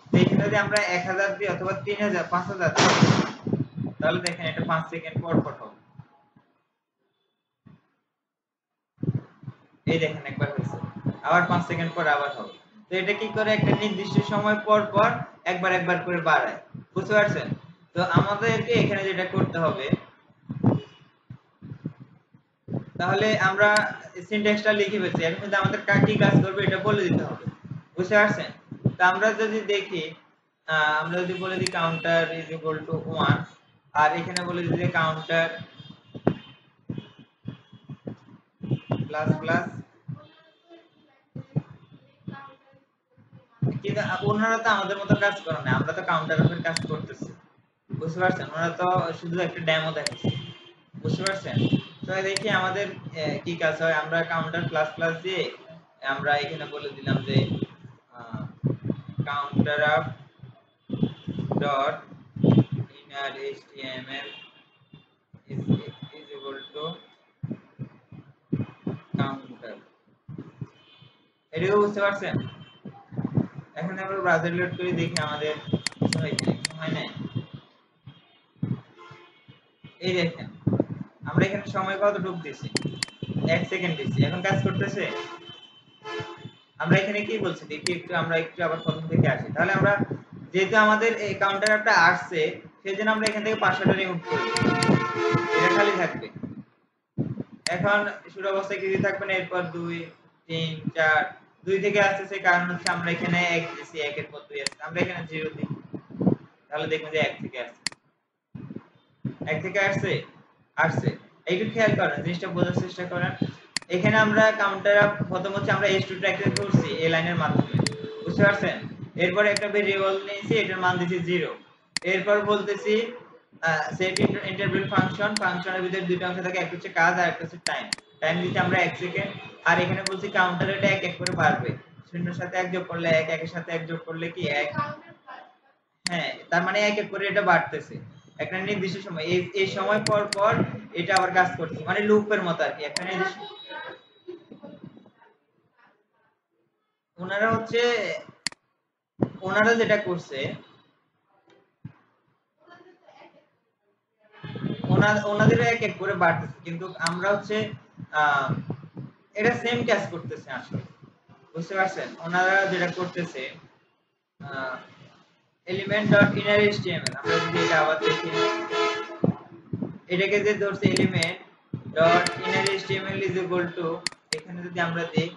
তো এখানে যদি আমরা 1000 দিই অথবা 3000 5000 দিই তাহলে দেখেন এটা 5 সেকেন্ড পর পর হবে, এই দেখেন একবার হয়েছে, আবার 5 সেকেন্ড পর আবার হবে। তো এটা কি করে একটা নির্দিষ্ট সময় পর পর একবার করে বাড়ায়, বুঝতে পারছেন? তো আমাদেরকে এখানে যেটা করতে হবে, তাহলে আমরা সিনট্যাক্সটা লিখে ফেলছি, এখন কিন্তু আমাদের কি কাজ করবে এটা বলে দিতে হবে, বুঝতে পারছেন? তো আমরা যদি দেখি আমরা যদি বলে দিই কাউন্টার ইজ ইকুয়াল টু 1 আর এখানে বলে দিই যে কাউন্টার প্লাস প্লাস, কিন্তু ওনারা তো আমাদের মতো কাজ করে না, আমরা তো কাউন্টার উপর কাজ করতেছি, বুঝতে পারছেন? ওনারা তো শুধু একটা ডেমো দেখাচ্ছে, বুঝতে পারছেন? তো দেখি আমাদের কি কাজ হয়, আমরা কাউন্টার প্লাস প্লাস দিয়ে আমরা এখানে বলে দিলাম যে counter up dot inner html is equal to counter, এটাও বুঝতে পারছেন? এখন আমরা ব্রাউজার লোড করে দেখি আমাদের কিছু হয় কি হয় না। এই দেখেন আমরা এখানে সময় কতটুকু দিয়েছি, 1 সেকেন্ড দিয়েছি, এখন কাজ করতেছে। আমরা এখানে কি বলছি দেখি একটু, আমরা একটু আবার প্রথম থেকে আসি। তাহলে আমরা যেহেতু আমাদের এই কাউন্টার অ্যাপটা আসছে সেজন্য আমরা এখান থেকে পাসওয়ার্ডটা রিমুভ করি, এটা খালি থাকবে। এখন শুরু অবস্থায় কি থাকবে না, এরপর 2 3 4 2 থেকে আসছে, কারণ হচ্ছে আমরা এখানে 1 দিয়েছি, 1 এর পর 2 আসছে, আমরা এখানে 0 দিই, তাহলে দেখুন যে 1 থেকে আসছে, 1 থেকে আসছে আসছে। একটু খেয়াল করেন, জিনিসটা বোঝার চেষ্টা করেন। এখানে আমরা কাউন্টার আপ প্রথম হচ্ছে আমরা h2 ট্র্যাকে করছি এই লাইনের মাধ্যমে, বুঝতে পারছেন? এরপর একটা ভেরিয়েবল নিয়েছি, এটার মান দিয়েছি 0। এরপর বলতেছি সেট ইন্টারভ্যাল ফাংশন, ফাংশনের ভিতরে দুটো অংশ থাকে, একটা হচ্ছে কাজ আর একটা হচ্ছে টাইম। টাইম দিতে আমরা 1 সেকেন্ড, আর এখানে বলছি কাউন্টার এটা 1 1 করে বাড়বে, 0 এর সাথে 1 যোগ করলে 1, 1 এর সাথে 1 যোগ করলে কি 1, হ্যাঁ তার মানে 1 1 করে এটা বাড়তেছে একটা নির্দিষ্ট সময়, এই সময় পর পর এটা আবার কাজ করছে, মানে লুপের মতো আর কি, একটা নির্দিষ্ট। ওনারা হচ্ছে ওনারা যেটা করছে, ওনাদের 1 1 করে বাড়তেছে, কিন্তু আমরা হচ্ছে এটা সেম কাজ করতেছে আসলে, বুঝতে পারছেন? ওনারা যেটা করতেছে এলিমেন্ট ডট ইনার html, আমরা যদি এটা আবার দেখি, এটাকে যে ধরছে element dot inner html is equal two, এখানে যদি আমরা দিই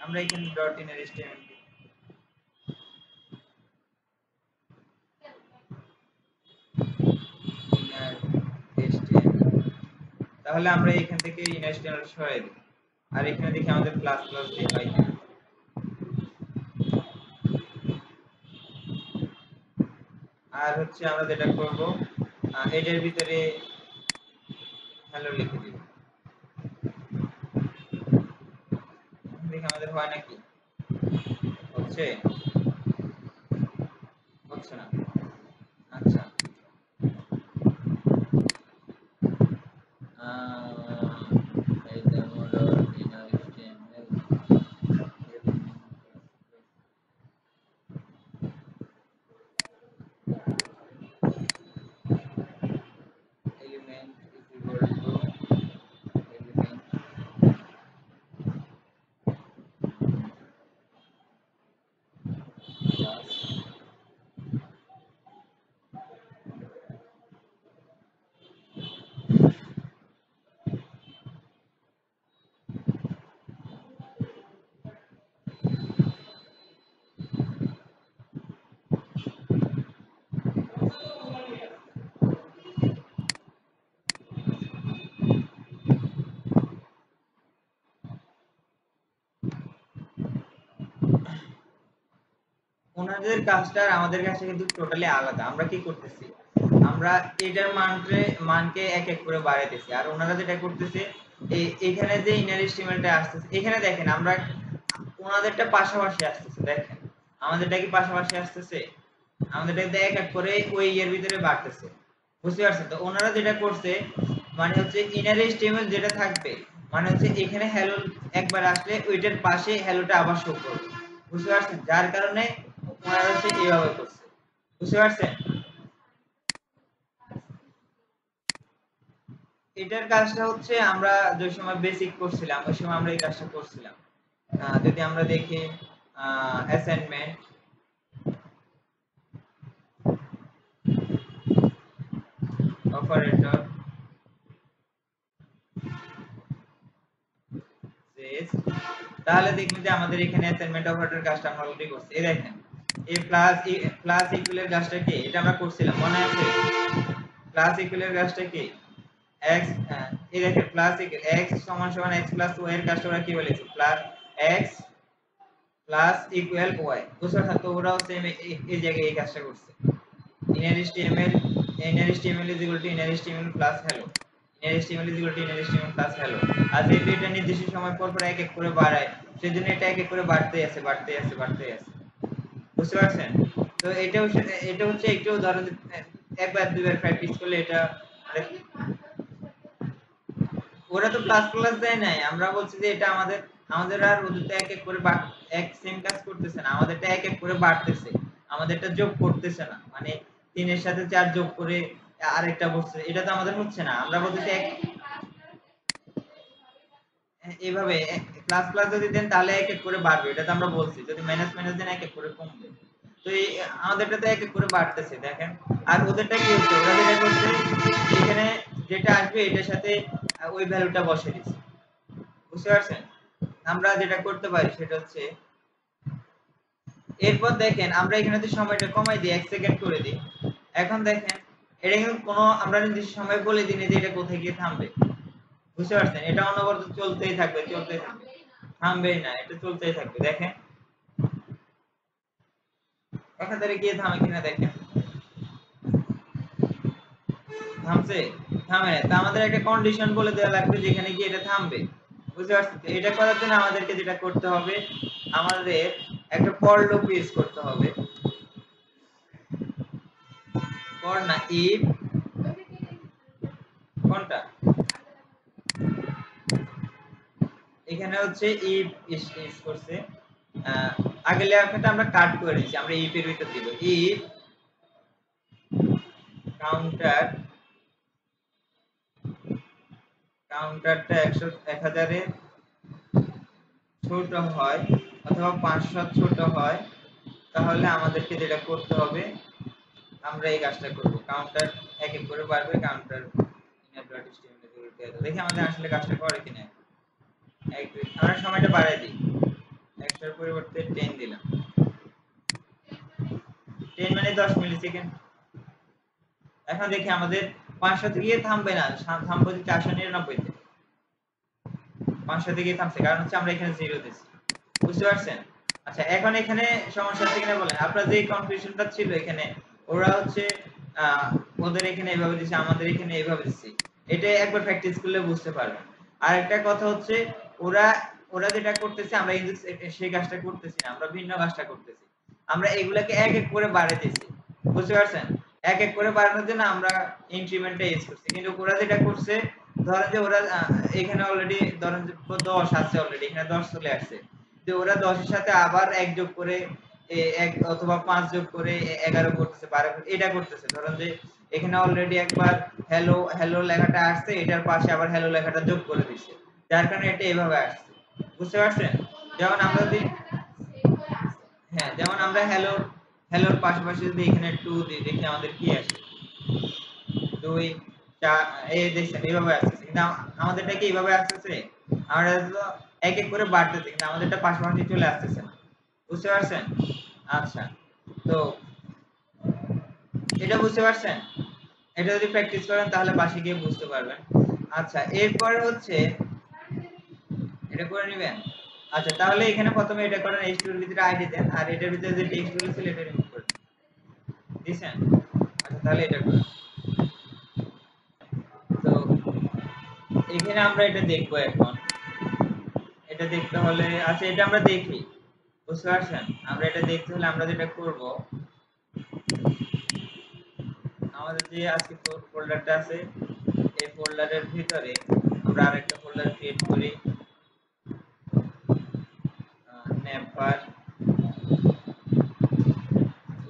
আমরা এখানে ডট ইনার html দিই, ইনার html, তাহলে আমরা এখান থেকে ইনার html সরাই দিই, আর এখানে দেখি আমাদের প্লাস প্লাস দিয়ে হয় কিনা। আর হচ্ছে আমরা যেটা করব এটার ভিতরে হ্যালো লিখে দিব, দেখি আমাদের হয় নাকি, হচ্ছে হচ্ছে না, আচ্ছা এই demo dot inner html element is equal to element plus, ওনাদের কাজটা আর আমাদের কাজটা কিন্তু টোটালি আলাদা। আমরা কি করতেছি, আমরা এটার মানকে 1 1 করে বাড়াইতেছি, আর ওনারা যেটা করতেছে এখানে যে ইনার htmlটা আসতেছে, এখানে দেখেন আমরা ওনাদেরটা পাশাপাশি আসতেছে, দেখেন আমাদেরটা কি পাশাপাশি আসতেছে, আমাদেরটা 1 1 করে ওই এর ভিতরে বাড়তেছে, বুঝতে পারছেন? তো ওনারা যেটা করছে মানে হচ্ছে ইনার html যেটা থাকবে, মানে হচ্ছে এখানে হ্যালো একবার আসলে ওইটার পাশে হ্যালোটা আবার শো করবে, বুঝতে পারছেন? যার কারণে ওনারা হচ্ছে এইভাবে করছে, বুঝতে পারছেন? এটার কাজটা হচ্ছে আমরা যে সময় বেসিক করছিলাম ওই সময় আমরা এই কাজটা করছিলাম। যদি আমরা দেখি অ্যাসাইনমেন্ট, অপারেটর শেষ। তাহলে দেখবেন যে আমাদের এখানে অ্যাসাইনমেন্ট অপারেটর কাজটা আমরা অলরেডি করছি। এই দেখেন এই প্লাস ইকুয়ালের কাজটা কি, এটা আমরা করছিলাম মনে আছে? প্লাস ইকুয়ালের কাজটা কি, x, এই দেখেন প্লাস x সমান সমান x প্লাস y এর কাজটা ওরা কি বলেছে, plus x plus equal y। বুঝতে পারছেন? তো ওরাও সেম এই জায়গায় এই কাজটা করছে। inner html is equal to inner html plus hello, inner html is equal to inner html plus hello। আর যেহেতু এটা নির্দিষ্ট সময় পর পর এক এক করে বাড়ায়, সেজন্য এটা এক এক করে বাড়তেই আছে। বুঝতে পারছেন? তো এটা হচ্ছে একটু ধরেন একবার দুইবার প্র্যাকটিস করলে এটা মানে ওরা তো প্লাস প্লাস দেয় নাই, আমরা বলছি যে এটা আমাদের আর ওদের তো এক এক করে এক সেম কাজ করতেছে না, আমাদেরটা এক এক করে বাড়তেছে, আমাদেরটা যোগ করতেছে না, মানে 3 এর সাথে 4 যোগ করে আরেকটা বসছে, এটা তো আমাদের হচ্ছে না। আমরা বলতেছি এইভাবে প্লাস প্লাস যদি দেন তাহলে এক এক করে বাড়বে, এটা তো আমরা বলছি। যদি মাইনাস মাইনাস দেন এক এক করে কমবে। তো এই আমাদেরটা তো এক এক করে বাড়তেছে দেখেন। আর ওদেরটা কি হচ্ছে, ওরা যেটা করছে এখানে যেটা আসবে এটার সাথে ওই ভ্যালুটা বসে দিচ্ছে। বুঝতে পারছেন? আমরা যেটা করতে পারি সেটা হচ্ছে এরপর দেখেন আমরা এখানে যদি সময়টা কমাই দিই 1 সেকেন্ড করে দিই, এখন দেখেন এটা কিন্তু কোনো আমরা নির্দিষ্ট সময় বলে দিই যে এটা কোথায় গিয়ে থামবে। বুঝতে পারছেন? এটা অনবরত চলতেই থাকবে থামবেই না, এটা চলতেই থাকবে। দেখেন একাধারে গিয়ে থামে কিনা দেখেন, থামছে? থামে না। তা আমাদের একটা কন্ডিশন বলে দেওয়া লাগবে যেখানে গিয়ে এটা থামবে। বুঝতে পারছেন? এটা করার জন্য আমাদেরকে যেটা করতে হবে, আমাদের একটা ফর লুপ ইউজ করতে হবে। ফর না ইফ, কোনটা এখানে হচ্ছে ইফ ইউজ করছে। আগে লেখাটা আমরা কাট করে নিয়েছি, আমরা ইফ এর ভিতর দিব ইফ কাউন্টারটা 1000 এর ছোট হয় অথবা 500 ছোট হয়, তাহলে আমাদেরকে যেটা করতে হবে আমরা এই কাজটা করব। কাউন্টার এক এক করে বাড়বে, কাউন্টার inner.html এ দিয়ে দাও। দেখি আমাদের আসলে কাজটা করে কিনা। আমরা সময়টা বাড়াই দিই, 100 এর পরিবর্তে 10 দিলাম। 10 মানে 10 মিলিসেকেন্ড। এখন দেখি আমাদের 500 থেকে থামবে না, থামবে 499 তে। 500 থেকে থামছে কারণ হচ্ছে আমরা এখানে 0 দিয়েছি। বুঝতে পারছেন? আচ্ছা এখন এখানে সমস্যা আছে কিনা বলেন। আপনার যে কনফিউশনটা ছিল এখানে, ওরা হচ্ছে ওদের এখানে এইভাবে দিছে, আমাদের এখানে এইভাবে দিছে। এটা একবার প্র্যাকটিস করলে বুঝতে পারবেন। আর একটা কথা হচ্ছে ওরা ওরা যেটা করতেছে আমরা কিন্তু সেই কাজটা করতেছি না, আমরা ভিন্ন কাজটা করতেছি। আমরা এগুলাকে এক এক করে বাড়াইতেছি। বুঝতে পারছেন? এক এক করে বাড়ানোর জন্য আমরা ইনক্রিমেন্টটা ইউজ করছি, কিন্তু ওরা যেটা করছে ধরেন যে ওরা এখানে অলরেডি ধরেন যে 10 আছে, অলরেডি এখানে 10 চলে আসছে, তো ওরা 10 এর সাথে আবার 1 যোগ করে 1 অথবা 5 যোগ করে 11 করতেছে, 12 এটা করতেছে। ধরেন যে এখানে অলরেডি একবার হ্যালো হ্যালো লেখাটা আসছে, এটার পাশে আবার হ্যালো লেখাটা যোগ করে দিচ্ছে, যার কারণে এটা এইভাবে আসছে। বুঝতে পারছেন? যেমন আমরা যদি যেমন আমরা হ্যালোর পাশাপাশি যদি এখানে 2 দিই, দেখি আমাদের কি আসে। 2 4 এই দেখছেন এইভাবে আসছে, কিন্তু আমাদেরটা কি এইভাবে আসছে? আমরা তো এক এক করে বাড়তেছে, কিন্তু আমাদেরটা পাশাপাশি চলে আসতেছে না। বুঝতে পারছেন? আচ্ছা, তো এটা বুঝতে পারছেন? এটা যদি প্র্যাকটিস করেন তাহলে পাশে গিয়ে বুঝতে পারবেন। আচ্ছা এরপর হচ্ছে এটা করে নেবেন। আচ্ছা তাহলে এখানে প্রথমে এটা করেন, h2 এর ভিতরে আইডি দেন, আর এটার ভিতরে যে টেক্সট গুলো ছিল এটা রিমুভ করে দিছেন। আচ্ছা তাহলে এটা করেন। তো এখানে আমরা এটা দেখবো এখন। এটা দেখতে হলে আচ্ছা এটা আমরা দেখি। বুঝতে পারছেন? আমরা এটা দেখতে হলে আমরা যেটা করব, আমাদের যে আজকে ফোল্ডারটা আছে এই ফোল্ডারের ভিতরে আমরা আরেকটা ফোল্ডার ক্রিয়েট করি,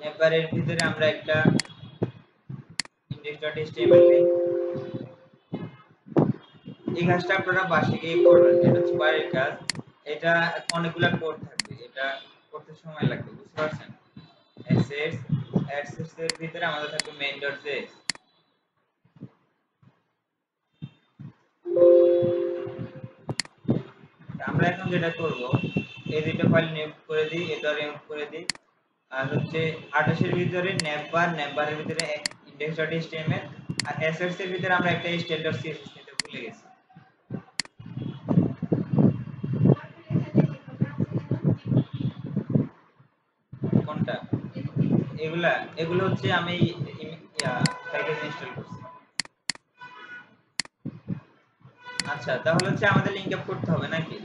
নেপারের ভিতরে আমরা একটা index.html নেই। এই কাজটা আপনারা বাসে গিয়ে করবেন, এটা হচ্ছে বাইরের কাজ। এটা অনেকগুলা কোড থাকবে, এটা করতে সময় লাগবে। বুঝতে পারছেন? অ্যাসেটস এর ভিতরে আমাদের থাকবে main.js, যেটা করব, এই দুইটা ফাইল রিমুভ করে দিই, এটা রিমুভ করে দিই। আর হচ্ছে 28 এর ভিতরে নেভবারের ভিতরে index.html আর assets এর ভিতরে আমরা একটা style.css নিতে ভুলে গেছি। কোনটা? এগুলো হচ্ছে আমি প্যাকেজ ইনস্টল করছি। আচ্ছা, তাহলে হচ্ছে আমাদের লিংক আপ করতে হবে নাকি?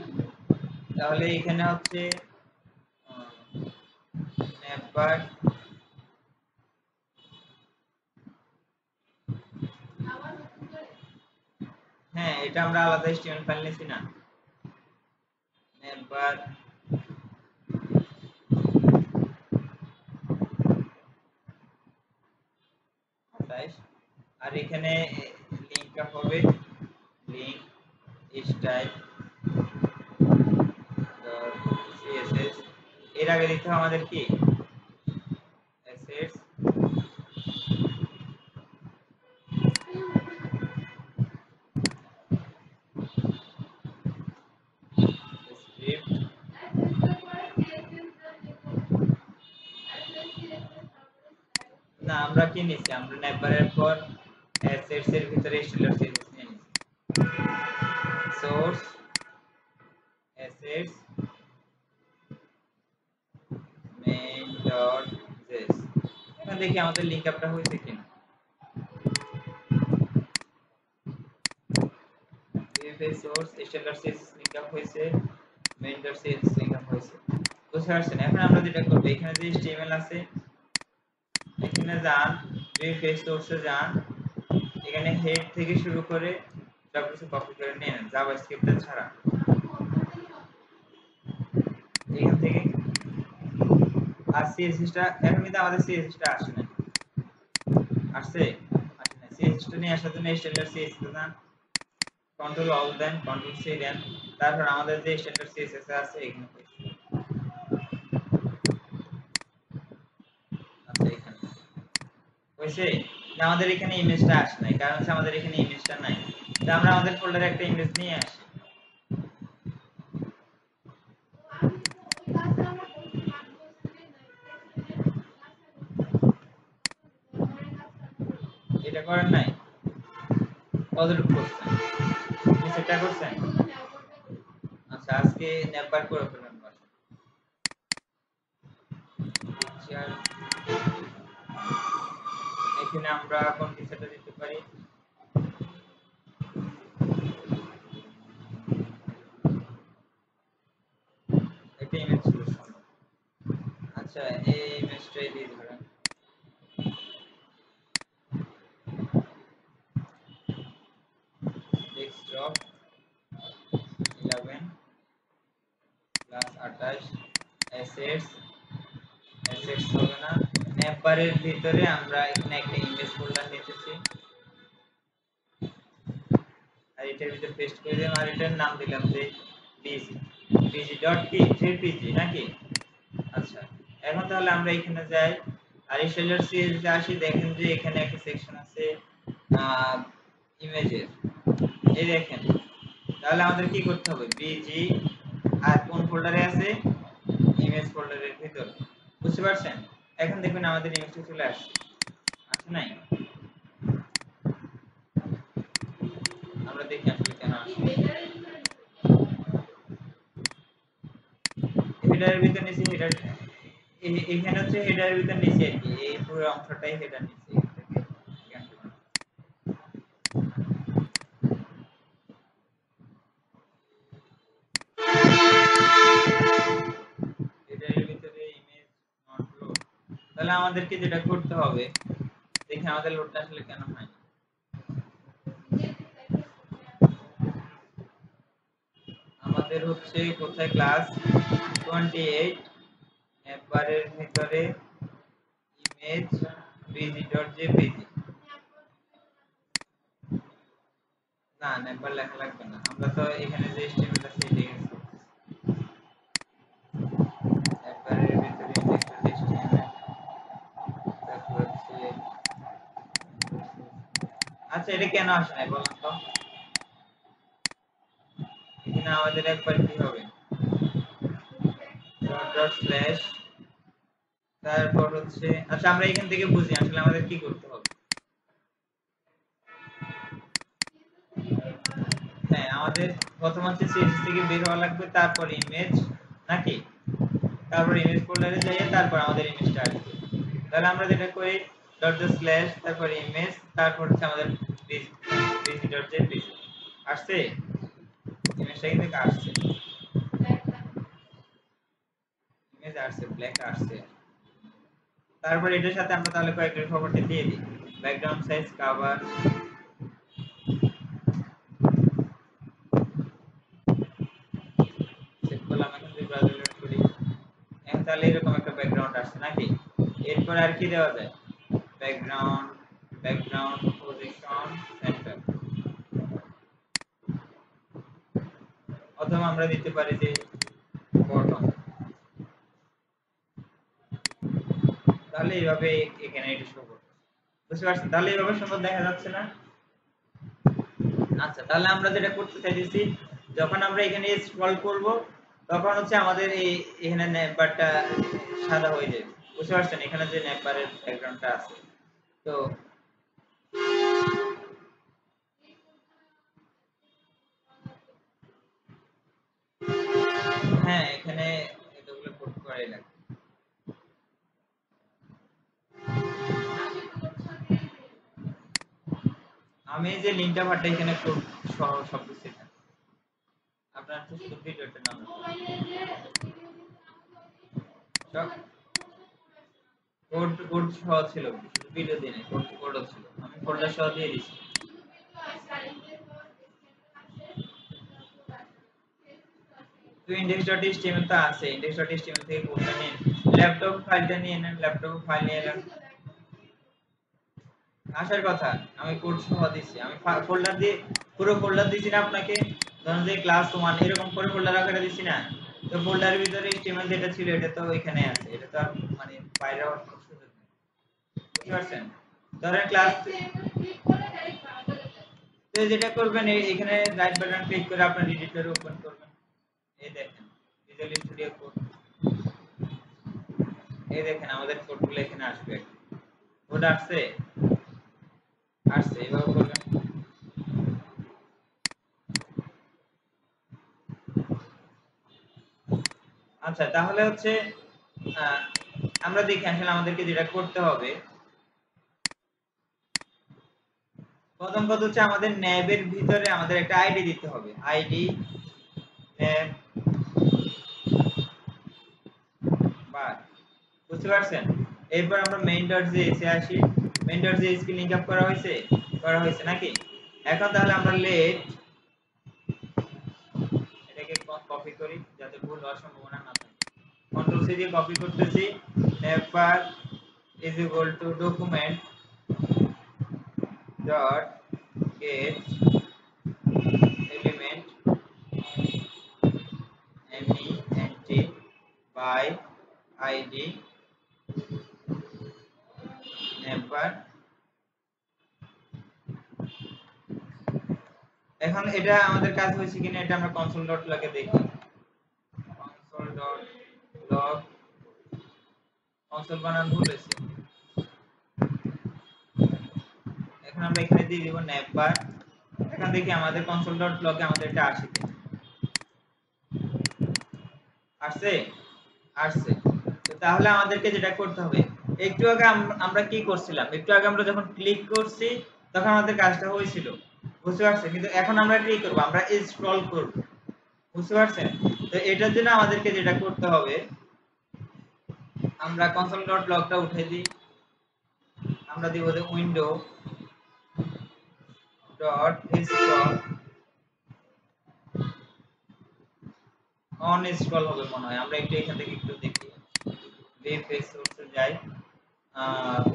তাহলে এখানে হচ্ছে নেভবার হ্যাঁ, এটা আমরা আলাদা HTML ফাইল নিছি না। নেভবার আর এখানে লিংক আপ হবে লিংক স্টাইল css। এর আগে দিতে হবে আমাদের কি assets script। না, আমরা কি নিছি, আমরা নেভারের পর assets এর ভিতরে style.css নিয়ে নিছি। source assets main.js। এখন দেখি আমাদের লিংক আপটা হয়েছে কিনা। vfs source style.css link up হয়েছে, main.css লিংক আপ হয়েছে। বুঝতে পারছেন? এখন আমরা যেটা করব, এখানে যে html আছে এখানে যান, vfs source এ যান, এখানে হেড থেকে শুরু করে সবকিছু কপি করে নিয়ে নেন জাভাস্ক্রিপ্ট ছাড়া। এখান থেকে আর CSS টা এখন কিন্তু আমাদের CSS টা আসে না। আসছে? আসে না। CSS টা নিয়ে আসার জন্য স্ট্যান্ডার্ড CSS তে যান, কন্ট্রোল অল দেন, কন্ট্রোল সি দেন, তারপর আমাদের যে স্ট্যান্ডার্ড CSS আছে এখানে আচ্ছা এখানে হইছে। আমাদের এখানে ইমেজটা আসে নাই, কারণ হচ্ছে আমাদের এখানে ইমেজটা নাই। তো আমরা আমাদের ফোল্ডারে একটা ইমেজ নিয়ে আসি। এটা করেন নাই? কতটুকু করছেন? সেটা করছেন? আচ্ছা, আজকে নেপার করে ফেলেন বাসা। এখানে আমরা কোন কিছুটা দিতে পারি? একটা ইমেজ ছিল সুন্দর। আচ্ছা, এই ইমেজটাই দিয়ে ধরেন। ডেস্কটপ 11 প্লাস 28 অ্যাসেটস হবে না। নেপারের ভিতরে আমরা এখানে একটা ইমেজ ফোল্ডার নিতেছি আর এটার ভিতরে পেস্ট করে দিলাম আর এটার নাম দিলাম যে pg ডট কি jpg নাকি? আচ্ছা, এখন তাহলে আমরা এখানে যাই আর স্টাইলার সিএস আসি, দেখেন যে এখানে একটা সেকশন আছে ইমেজের। এই দেখেন, তাহলে আমাদের কি করতে হবে? বিজি আর কোন ফোল্ডারে আছে? ইমেজ ফোল্ডারের ভিতর। বুঝতে পারছেন? এখন দেখবেন আমাদের ইমেজটা চলে আসছে। আসে নাই? আমরা দেখি আসলে কেন আসে। হেডারের ভিতর নিচে হেডার এখানে হচ্ছে হেডারের ভিতর নিচে আর কি, এই পুরো অংশটাই হেডার নিচে। হেডারের ভিতরে ইমেজ নট লোড। তাহলে আমাদেরকে যেটা করতে হবে, দেখি আমাদের লোডটা আসলে কেন হয় না। আমাদের হচ্ছে কোথায় ক্লাস 28 নেপারের ভিতরে ইমেজ bg.jpg। না, নেপার লেখা লাগবে না, আমরা তো এখানে যে HTML টা সেটা ইউজ করতেছি। নেপারের ভিতরে index.html তারপর হচ্ছে আচ্ছা, এটা কেন আসে নাই বলুন তো? এখানে আমাদের একবার কি হবে? ডট স্ল্যাশ তারপর হচ্ছে আচ্ছা আমরা এখান থেকে বুঝি আসলে আমাদের কি করতে হবে। হ্যাঁ আমাদের প্রথম হচ্ছে সিএসএস থেকে বের হওয়া লাগবে, তারপর ইমেজ নাকি, তারপর ইমেজ ফোল্ডারে যাই, তারপর আমাদের ইমেজটা আসবে। তাহলে আমরা যেটা করি ডট স্ল্যাশ তারপর ইমেজ তারপর হচ্ছে আমাদের bg.jpg আসছে, ইমেজটা কিন্তু আসছে, ইমেজ আসছে, ব্ল্যাক আসছে। তারপর এটার সাথে আমরা তাহলে কয়েকটা প্রপার্টি দিয়ে দিই, ব্যাকগ্রাউন্ড সাইজ, কভার, সেট করলাম। এখন যদি ব্রাউজার লোড করি এখন তাহলে এরকম একটা ব্যাকগ্রাউন্ড আসছে নাকি। এরপর আর কি দেওয়া যায়, ব্যাকগ্রাউন্ড, ব্যাকগ্রাউন্ড পজিশন সেন্টার, অথবা আমরা দিতে পারি যে বটম। তাহলে এইভাবে এখানে এটা শো করবে, বুঝতে পারছেন? তাহলে এইভাবে সুন্দর দেখা যাচ্ছে না? আচ্ছা তাহলে আমরা যেটা করতে চাইতেছি, যখন আমরা এখানে স্ক্রল করব তখন হচ্ছে আমাদের এই এখানে নেমবারটা সাদা হয়ে যাবে, বুঝতে পারছেন? এখানে যে নেমবারের ব্যাকগ্রাউন্ডটা আছে, তো হ্যাঁ এখানে এগুলো কোড করাই লাগবে। আমি যে লিংকটা পাঠাই এখানে কোড সহ সব কিছু এখানে, আপনার তো শুধু ভিডিওটা নাম সব কোড কোড সহ ছিল, শুধু ভিডিও দিনে কোড কোডও ছিল, আমি ফোল্ডার সহ দিয়ে দিছি। তো index.html তো আছে, index.html থেকে কোডটা নিয়ে ল্যাপটপ ফাইলটা নিয়ে নেন, ল্যাপটপ ফাইল নিয়ে এলাম, আসার কথা আমি কোড সহ দিছি, আমি ফোল্ডার দিয়ে পুরো ফোল্ডার দিছি না আপনাকে, ধরুন যে ক্লাস 1 এরকম করে ফোল্ডার আকারে দিছি না, তো ফোল্ডারের ভিতরে HTML যেটা ছিল এটা তো এখানে আছে, এটা তো আর মানে বাইরে হওয়ার কোনো সুযোগ নেই, বুঝতে পারছেন? ধরেন ক্লাস তো যেটা করবেন এখানে রাইট বাটন ক্লিক করে আপনার এডিটর ওপেন করবেন, এই দেখেন ভিজুয়াল স্টুডিও কোড, এই দেখেন আমাদের কোডগুলো এখানে আসবে, কোড আসছে, আসছে এইভাবে করবেন। আচ্ছা তাহলে হচ্ছে আমরা দেখি আসলে আমাদেরকে যেটা করতে হবে, প্রথম কথা হচ্ছে আমাদের ন্যাবের ভিতরে আমাদের একটা আইডি দিতে হবে, আইডি ন্যাব বার, বুঝতে পারছেন? এরপর আমরা main.js এ আসি, main.js কি লিংক আপ করা হয়েছে নাকি? এখন তাহলে আমরা লেট এটাকে কপি করি যাতে ভুল হওয়ার সম্ভাবনা না থাকে, কন্ট্রোল সি দিয়ে কপি করতেছি, never is equal two document dot get element MENT by ID never. এখন এটা আমাদের কাজ হয়েছে কিনা এটা আমরা কনসোল ডট লগে দেখি, কনসোল ডট লগ, কনসোল বানান ভুল হয়েছে, এখন আমরা এখানে দিয়ে দিব নেভার, এখন দেখি আমাদের কনসোল ডট লগে আমাদের এটা আসে কিনা, আসছে, আসছে। তো তাহলে আমাদেরকে যেটা করতে হবে, একটু আগে আমরা কি করছিলাম, একটু আগে আমরা যখন ক্লিক করছি তখন আমাদের কাজটা হয়েছিল, বুঝতে পারছেন? কিন্তু এখন আমরা কি করব, আমরা স্ক্রল করব, বুঝতে পারছেন? তো এটার জন্য আমাদেরকে যেটা করতে হবে, আমরা কনসোল ডট লগটা উঠিয়ে দিই, আমরা দিব যে window dot scroll, on scroll হবে মনে হয়, আমরা একটু এখান থেকে একটু দেখি, ভিএফএক্স সোর্সে যাই,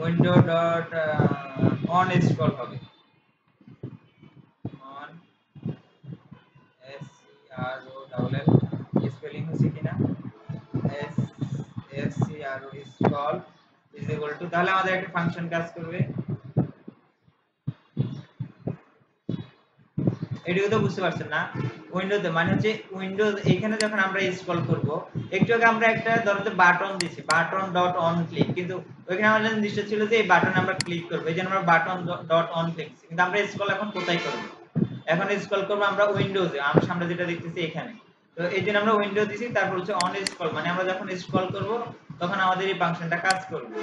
উইন্ডো ডট অন স্ক্রল হবে, on S C R O double L, spelling হচ্ছে কিনা S S C R O scroll is equal to, তাহলে আমাদের একটা ফাংশন কাজ করবে, এটুকু তো বুঝতে পারছেন না? উইন্ডোতে মানে হচ্ছে উইন্ডোজ এখানে যখন আমরা স্ক্রল করব, একটু আগে আমরা একটা ধরো যে বাটন দিছি, বাটন ডট অন ক্লিক, কিন্তু ওইখানে আমাদের নির্দিষ্ট ছিল যে এই বাটনে আমরা ক্লিক করব, এই জন্য আমরা বাটন ডট অন ক্লিক, কিন্তু আমরা স্ক্রল এখন কোথায় করব? এখন স্ক্রল করব আমরা উইন্ডোজে, আমরা সামনে যেটা দেখতেছি এখানে। তো এই জন্য আমরা উইন্ডো দিছি, তারপর হচ্ছে অন স্ক্রল, মানে আমরা যখন স্ক্রল করব তখন আমাদের এই ফাংশনটা কাজ করবে।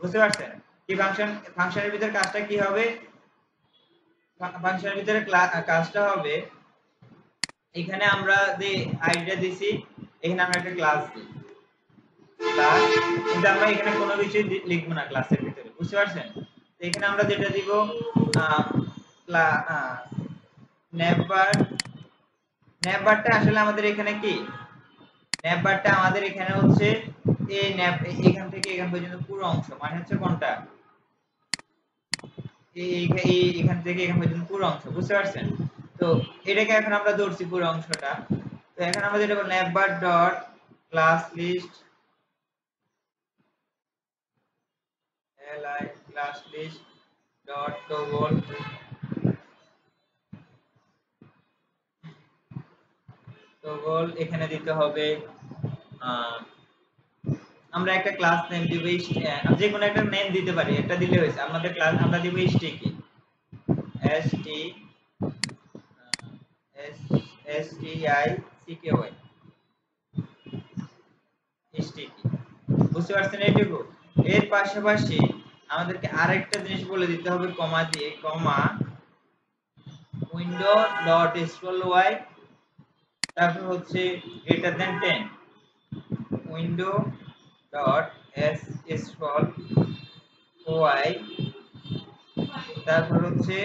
বুঝতে পারছেন? কি ফাংশনের ভিতর কাজটা কি হবে? ফাংশনের ভিতরে কাজটা হবে, এখানে আমরা যে আইডিটা দিছি, এখানে আমরা একটা ক্লাস দিই, ক্লাস, কিন্তু আমরা এখানে কোনো কিছু লিখবো না ক্লাসের ভিতরে। বুঝতে পারছেন? তো এখানে আমরা যেটা দিব নেভার, নেভারটা আসলে আমাদের এখানে কি, নেভারটা আমাদের এখানে হচ্ছে এই নেভ, এখান থেকে এখান পর্যন্ত পুরো অংশ, মানে হচ্ছে কোনটা, এখান থেকে এখান পর্যন্ত পুরো অংশ। বুঝতে পারছেন? তো এটাকে এখন আমরা ধরছি পুরো অংশটা। তো এখন আমরা যেটা বলবো navbar dot class list, li class list dot toggle, toggle এখানে দিতে হবে আমরা একটা ক্লাস নেম দিব, যে কোনো একটা নেম দিতে পারি, এটা দিলে হয়েছে। আমাদের ক্লাস আমরা দিব sticky, S T S T I C K Y, sticky. বুঝতে পারছেন এইটুকু? এর পাশাপাশি আমাদেরকে আরেকটা জিনিস বলে দিতে হবে, কমা দিয়ে, comma window dot scroll Y, তারপর হচ্ছে greater than 10, window dot S scroll Y, তারপর হচ্ছে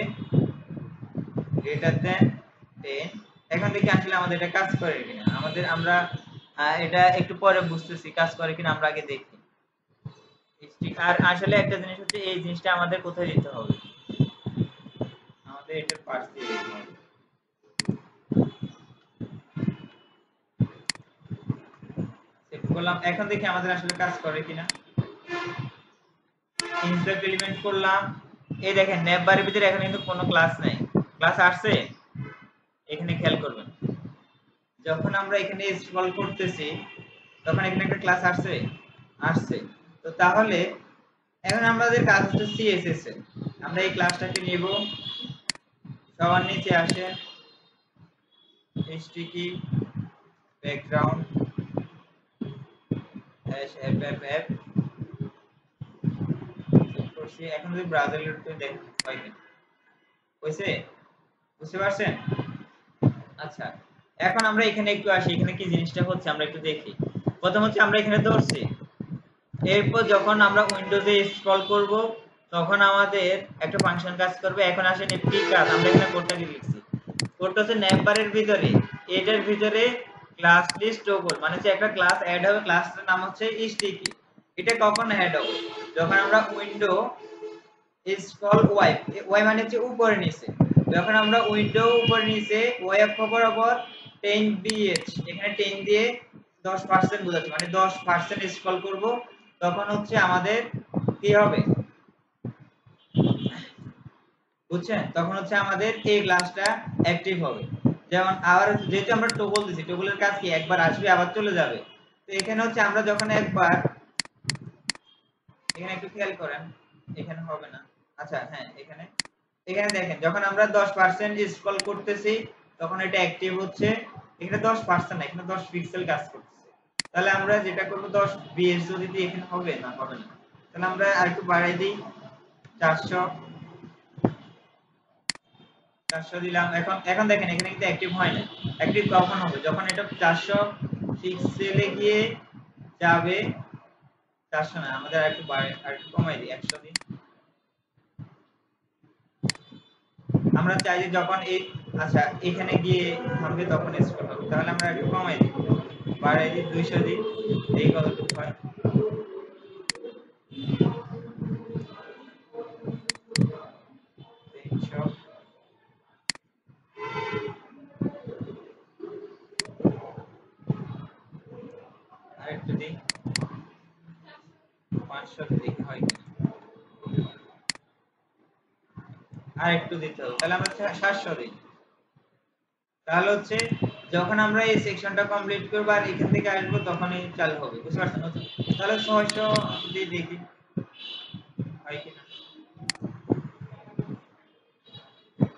গ্রেটার দ্যান 10। এখন দেখি আসলে আমাদের এটা কাজ করে কিনা, আমাদের আমরা এটা একটু পরে বুঝতেছি কাজ করে কিনা, আমরা আগে দেখি। আর আসলে একটা জিনিস হচ্ছে, এই জিনিসটা আমাদের কোথায় দিতে হবে, আমাদের এটার পাশ দিয়ে দিতে হবে। সেভ করলাম, এখন দেখি আমাদের আসলে কাজ করে কিনা। ইনসার্ট এলিমেন্ট করলাম, এই দেখেন নেভবারের ভিতরে এখন কিন্তু কোনো ক্লাস নাই। ক্লাস আসছে? এখানে খেয়াল করবেন, যখন আমরা এখানে স্ক্রল করতেছি তখন এখানে একটা ক্লাস আসছে, আসছে। তো তাহলে এখন আমাদের কাজ হচ্ছে সিএসএস এর, আমরা এই ক্লাসটাকে নেব, সবার নিচে আসেন, স্টিকি ব্যাকগ্রাউন্ড এফএফএফ করছি। এখন যদি ব্রাউজার লোড করে দেখেন হয় কি হইছে? বুঝতে পারছেন? আচ্ছা, এখন আমরা এখানে একটু আসি, এখানে কি জিনিসটা হচ্ছে আমরা একটু দেখি। প্রথম হচ্ছে আমরা এখানে ধরছি, এরপর যখন আমরা উইন্ডোজে স্ক্রল করব তখন আমাদের একটা ফাংশন কাজ করবে। এখন আসেন একটি কাজ, আমরা এখানে কোডটাকে লিখছি, কোডটা হচ্ছে নেমবারের ভিতরে, এটার ভিতরে ক্লাস লিস্ট টগল, মানে হচ্ছে একটা ক্লাস অ্যাড হবে, ক্লাসটার নাম হচ্ছে স্টিকি। এটা কখন অ্যাড হবে? যখন আমরা উইন্ডো স্ক্রল ওয়াই, ওয়াই মানে হচ্ছে উপরে নিচে, যখন আমরা উইন্ডো উপরে নিচে ওয়াই অক্ষ বরাবর 10 বিএচ, এখানে 10 দিয়ে 10% বোঝাচ্ছে, মানে 10% স্ক্রল করব, তখন হচ্ছে আমাদের কি হবে বুঝছেন? তখন হচ্ছে আমাদের এই ক্লাসটা অ্যাক্টিভ হবে। যেমন আবার যেহেতু আমরা টগল দিছি, টগলের কাজ কি একবার আসবে আবার চলে যাবে। তো এখানে হচ্ছে আমরা যখন একবার, এখানে একটু খেয়াল করেন, এখানে হবে না, আচ্ছা হ্যাঁ এখানে, এখানে দেখেন যখন আমরা 10% স্ক্রল করতেছি তখন এটা অ্যাক্টিভ হচ্ছে। এখানে 10% না, এখানে 10 পিক্সেল কাজ করতেছে। তাহলে আমরা যেটা করব 10 বিএস যদি দিই, এখানে হবে না, হবে না। তাহলে আমরা আরেকটু বাড়াই দিই, 400, 400 দিলাম। এখন এখন দেখেন এখানে কিন্তু অ্যাক্টিভ হয় না। অ্যাক্টিভ কখন হবে? যখন এটা 400 পিক্সেলে গিয়ে যাবে। 400 না, আমাদের আরেকটু বাড়াই, আরেকটু কমাই দিই, 100 দিই। আমরা চাই যে যখন এই, আচ্ছা এখানে গিয়ে থামবে তখন স্ক্রল হবে, তাহলে আমরা একটু কমাই দিই, বাড়াই দিই, 200 দিই, এই কতটুকু হয়, 300, আরেকটু দিই, 500 দিই, হয় কিনা, আর একটু দিতে হবে, তাহলে আমরা 700 দিই, তাহলে হচ্ছে যখন আমরা এই সেকশনটা কমপ্লিট করব আর এখান থেকে আসবো তখনই চালু হবে, বুঝতে পারছেন? তাহলে 600 দিয়ে দেখি হয় কিনা,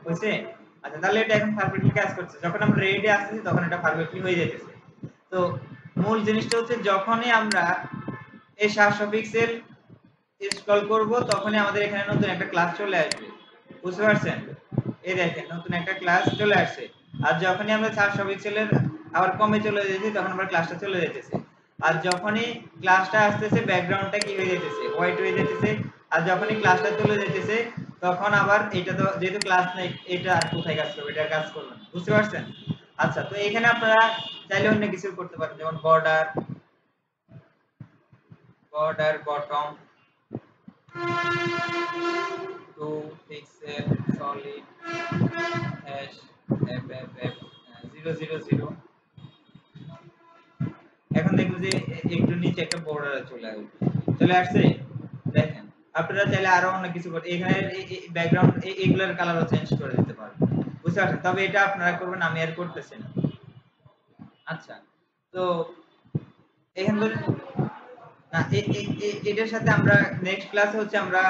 হয়েছে? আচ্ছা, তাহলে এটা এখন পারফেক্টলি কাজ করছে। যখন আমরা রেডি আসতেছি তখন এটা পারফেক্টলি হয়ে যাইতেছে। তো মূল জিনিসটা হচ্ছে যখনই আমরা এই 700 পিক্সেল স্ক্রল করব তখনই আমাদের এখানে নতুন একটা ক্লাস চলে আসবে, বুঝতে পারছেন? এই দেখেন নতুন একটা ক্লাস চলে আসছে। আর যখনই আমরা 700 পিক্সেলের আবার কমে চলে যেতেছি তখন আমরা ক্লাসটা চলে যেতেছে। আর যখনই ক্লাসটা আসতেছে ব্যাকগ্রাউন্ডটা কি হয়ে যেতেছে, হোয়াইট হয়ে যেতেছে। আর যখনই ক্লাসটা চলে যেতেছে তখন আবার এটা তো যেহেতু ক্লাস নেই, এটা আর কোথায় কাজ করবে, এটা কাজ করবে না, বুঝতে পারছেন? আচ্ছা, তো এখানে আপনারা চাইলে অন্য কিছু করতে পারেন, যেমন border, bottom 2 pixel solid hash FFF 000। এখন দেখুন যে একটু নিচে একটা বর্ডার চলে আসছে। দেখেন আপনারা চাইলে আরো অনেক কিছু করতে, এখানে ব্যাকগ্রাউন্ড এইগুলোর কালারও চেঞ্জ করে দিতে পারবেন, বুঝতে পারছেন? তবে এটা আপনারা করবেন, আমি আর করতেছি না। আচ্ছা, তো এখান ধরে না এটার সাথে আমরা নেক্সট ক্লাসে হচ্ছে আমরা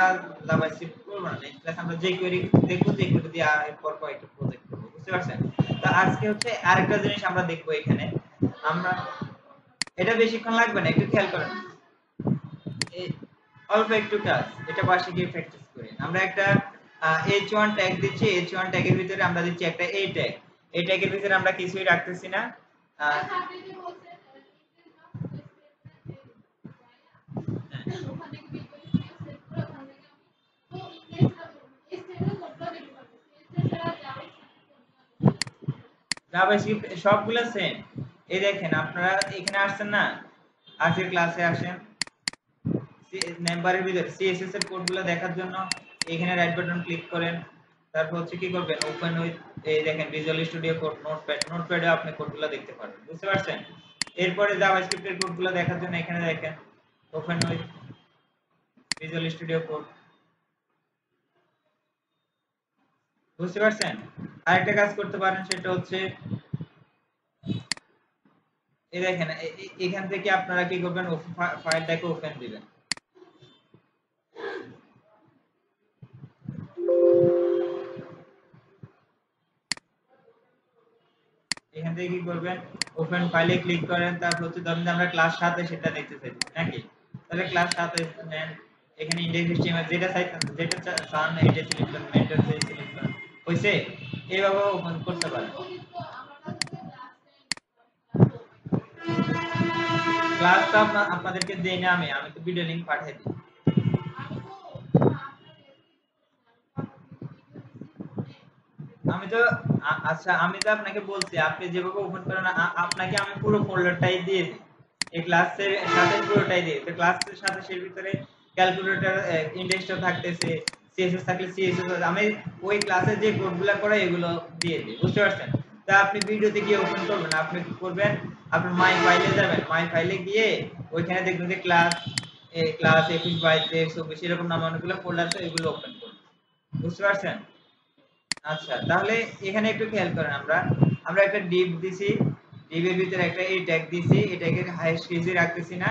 জাভাস্ক্রিপ্ট করব না, নেক্সট ক্লাসে আমরা jQuery দেখব, jQuery দিয়ে এরপর কয়েকটা প্রজেক্ট করব, বুঝতে পারছেন? তো আজকে হচ্ছে আরেকটা জিনিস আমরা দেখব এখানে। আমরা এটা বেশিক্ষণ লাগবে না, একটু খেয়াল করেন, অল্প একটু কাজ, এটা পাশে গিয়ে প্র্যাকটিস করি। আমরা একটা h1 ট্যাগ দিচ্ছি, h1 ট্যাগের ভিতরে আমরা দিচ্ছি একটা a ট্যাগ, এই ট্যাগের ভিতরে আমরা কিছুই রাখতেছি না। জাভাস্ক্রিপ্ট সবগুলো সেম। এই দেখেন আপনারা এখানে আসছেন না, আজকের ক্লাসে আসেন, নেমবারের ভিতরে সিএসএস এর কোডগুলো দেখার জন্য এখানে রাইট বাটন ক্লিক করেন। তারপর হচ্ছে কি করবেন, ওপেন উইথ, এই দেখেন ভিজুয়াল স্টুডিও কোড, নোটপ্যাডে আপনি কোডগুলো দেখতে পারবেন, বুঝতে পারছেন? এরপরে জাভাস্ক্রিপ্টের কোডগুলো দেখার জন্য এখানে দেখেন open with visual studio code, বুঝতে পারছেন? আরেকটা কাজ করতে পারেন, সেটা হচ্ছে এই দেখেন এখান থেকে আপনারা কি করবেন, ফাইলটাকে ওপেন দিবেন। এখান থেকে কি করবেন, ওপেন ফাইলে ক্লিক করেন। তারপর হচ্ছে ধরেন আমরা ক্লাস 7 এ সেটা দেখতে চাইছি নাকি, তাহলে ক্লাস 7 এ নেন, এখানে ইন্ডেক্স HTML যেটা যেটা চান এটা সিলেক্ট করেন, মেথড দিয়ে সিলেক্ট করেন, হইছে? এইভাবে ওপেন করতে পারেন। ক্লাসটা আপনাদেরকে দেই না, আমি তো ভিডিও লিংক পাঠিয়ে দিই। আমি তো আচ্ছা, আমি তো আপনাকে বলছি আপনি যেভাবে ওপেন করেন, আপনাকে আমি পুরো ফোল্ডারটাই দিয়ে দিই, এই ক্লাসের সাথে পুরোটাই দিই। তো ক্লাসের সাথে সেই ভিতরে ক্যালকুলেটর ইন্ডেক্সটা থাকতেছে, সিএসএস থাকলে সিএসএস, আমি ওই ক্লাসে যে কোডগুলো করে এগুলো দিয়ে দিই, বুঝতে পারছেন? তা আপনি ভিডিওতে গিয়ে ওপেন করবেন, আপনি কি করবেন, আপনি মাই ফাইলে যাবেন, মাই ফাইলে গিয়ে ওইখানে দেখবেন যে ক্লাস 21 22 23 24 এরকম নামে অনেকগুলো ফোল্ডার আছে, এগুলো ওপেন করুন, বুঝতে পারছেন? আচ্ছা, তাহলে এখানে একটু খেয়াল করেন, আমরা একটা ডিভ দিছি, ডিভের ভিতরে একটা এই ট্যাগ দিছি, এটাকে হাইস্ট কিছুই রাখতেছি না।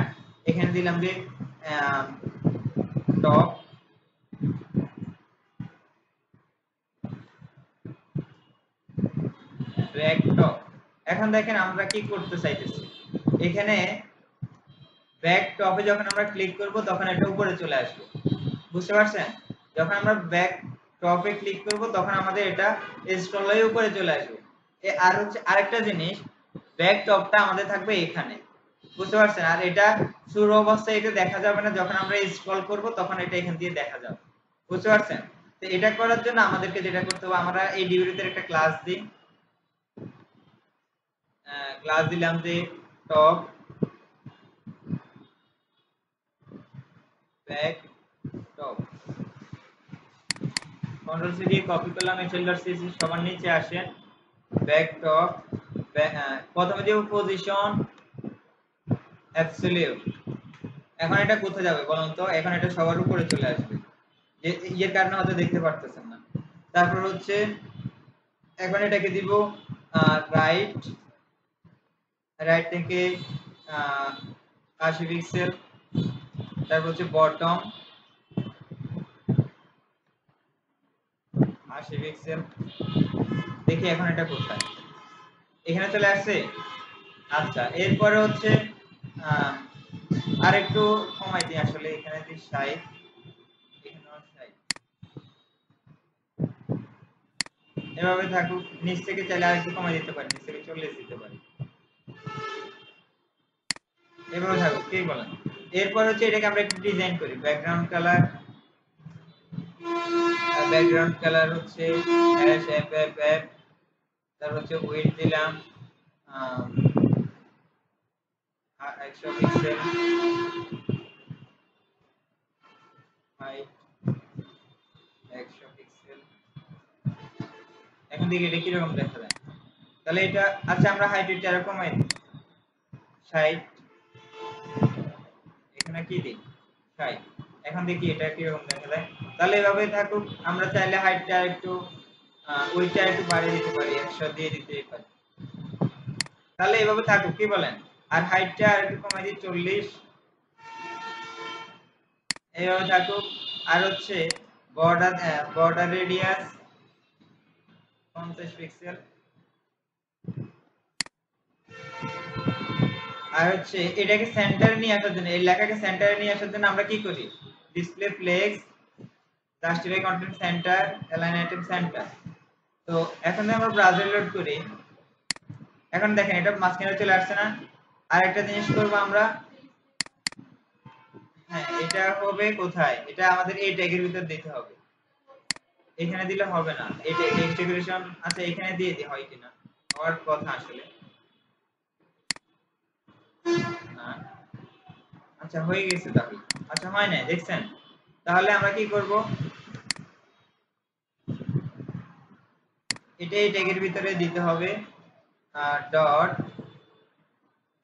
এখানে দিলাম যে টপ ব্যাক টপ। এখন দেখেন আমরা কি করতে চাইতেছি, এখানে ব্যাক টপে যখন আমরা ক্লিক করব তখন এটা উপরে চলে আসবে, বুঝতে পারছেন? যখন আমরা ব্যাক টপে ক্লিক করব তখন আমাদের এটা স্ক্রল হয়ে উপরে চলে আসবে। আর হচ্ছে আরেকটা জিনিস, ব্যাক টপটা আমাদের থাকবে এখানে, বুঝতে পারছেন? আর এটা শুরু অবস্থায় এটা দেখা যাবে না, যখন আমরা স্ক্রল করব তখন এটা এখান দিয়ে দেখা যাবে, বুঝতে পারছেন? তো এটা করার জন্য আমাদেরকে যেটা করতে হবে, আমরা এই ডিভিডিতে একটা ক্লাস দিই, ক্লাস দিলাম যে top back top, control C দিয়ে কপি করলাম, HL.CSS সবার নিচে আসেন, ব্যাক টপ, প্রথমে দিব পজিশন অ্যাবসলিউট। এখন এটা কোথায় যাবে বলুন তো, এখন এটা সবার উপরে চলে আসবে, যে এর কারণে হয়তো দেখতে পারতেছেন না। তারপর হচ্ছে এখন এটাকে দিব রাইট থেকে 80 পিক্সেল, তারপর হচ্ছে বটম 80 পিক্সেল। দেখি এখন এটা কোথায়, এখানে চলে আসছে। আচ্ছা, এরপরে হচ্ছে আর একটু কমাই দিই, আসলে এখানে দিই 60, এখানেও 60, এভাবে থাকুক। নিচ থেকে চাইলে আর একটু কমাই দিতে পারি, নিচ থেকে 40 দিতে পারি, এভাবে থাকুক, কি বলেন? এরপর হচ্ছে এটাকে আমরা একটু ডিজাইন করি। ব্যাকগ্রাউন্ড কালার হচ্ছে হ্যাশ এফ এফ এফ, তারপর হচ্ছে উইডথ দিলাম 100 পিক্সেল, হাইট 100 পিক্সেল। এখন দেখি এটা কিরকম দেখা যায়। তাহলে এটা, আচ্ছা আমরা হাইট এটা আরো কমাই দিই 60, এখানে কি দিই 60। এখন দেখি এটা কিরকম দেখা যায়। তাহলে এভাবে থাকুক। আমরা চাইলে হাইটটা একটু উইডথটা একটু বাড়িয়ে দিতে পারি, 100 দিয়ে দিতে পারি। তাহলে এভাবে থাকুক, কি বলেন? আর হাইটটা আর একটু কমাই দিই 40, এইভাবে থাকুক। আর হচ্ছে বর্ডার রেডিয়াস 50 পিক্সেল। আর হচ্ছে এটাকে সেন্টারে নিয়ে আসার জন্য, এই লেখাকে সেন্টারে নিয়ে আসার জন্য আমরা কি করি? Display flakes, justify content centre, align item centre. তো এখন যদি আমরা ব্রাউজার লোড করি, এখন দেখেন এটা মাঝখানে চলে আসছে না? আর একটা জিনিস করব আমরা, হ্যাঁ এটা হবে কোথায়? এটা আমাদের এই ট্যাগের ভিতর দিতে হবে, এখানে দিলে হবে না। এটা টেক্সট ডেকোরেশন, আচ্ছা এখানে দিয়ে দিই, হয় কিনা হওয়ার কথা আসলে না। আচ্ছা হয়ে গেছে তাহলে। আচ্ছা হয় না, দেখছেন? তাহলে আমরা কি করব, এটা এই ট্যাগের ভিতরে দিতে হবে ডট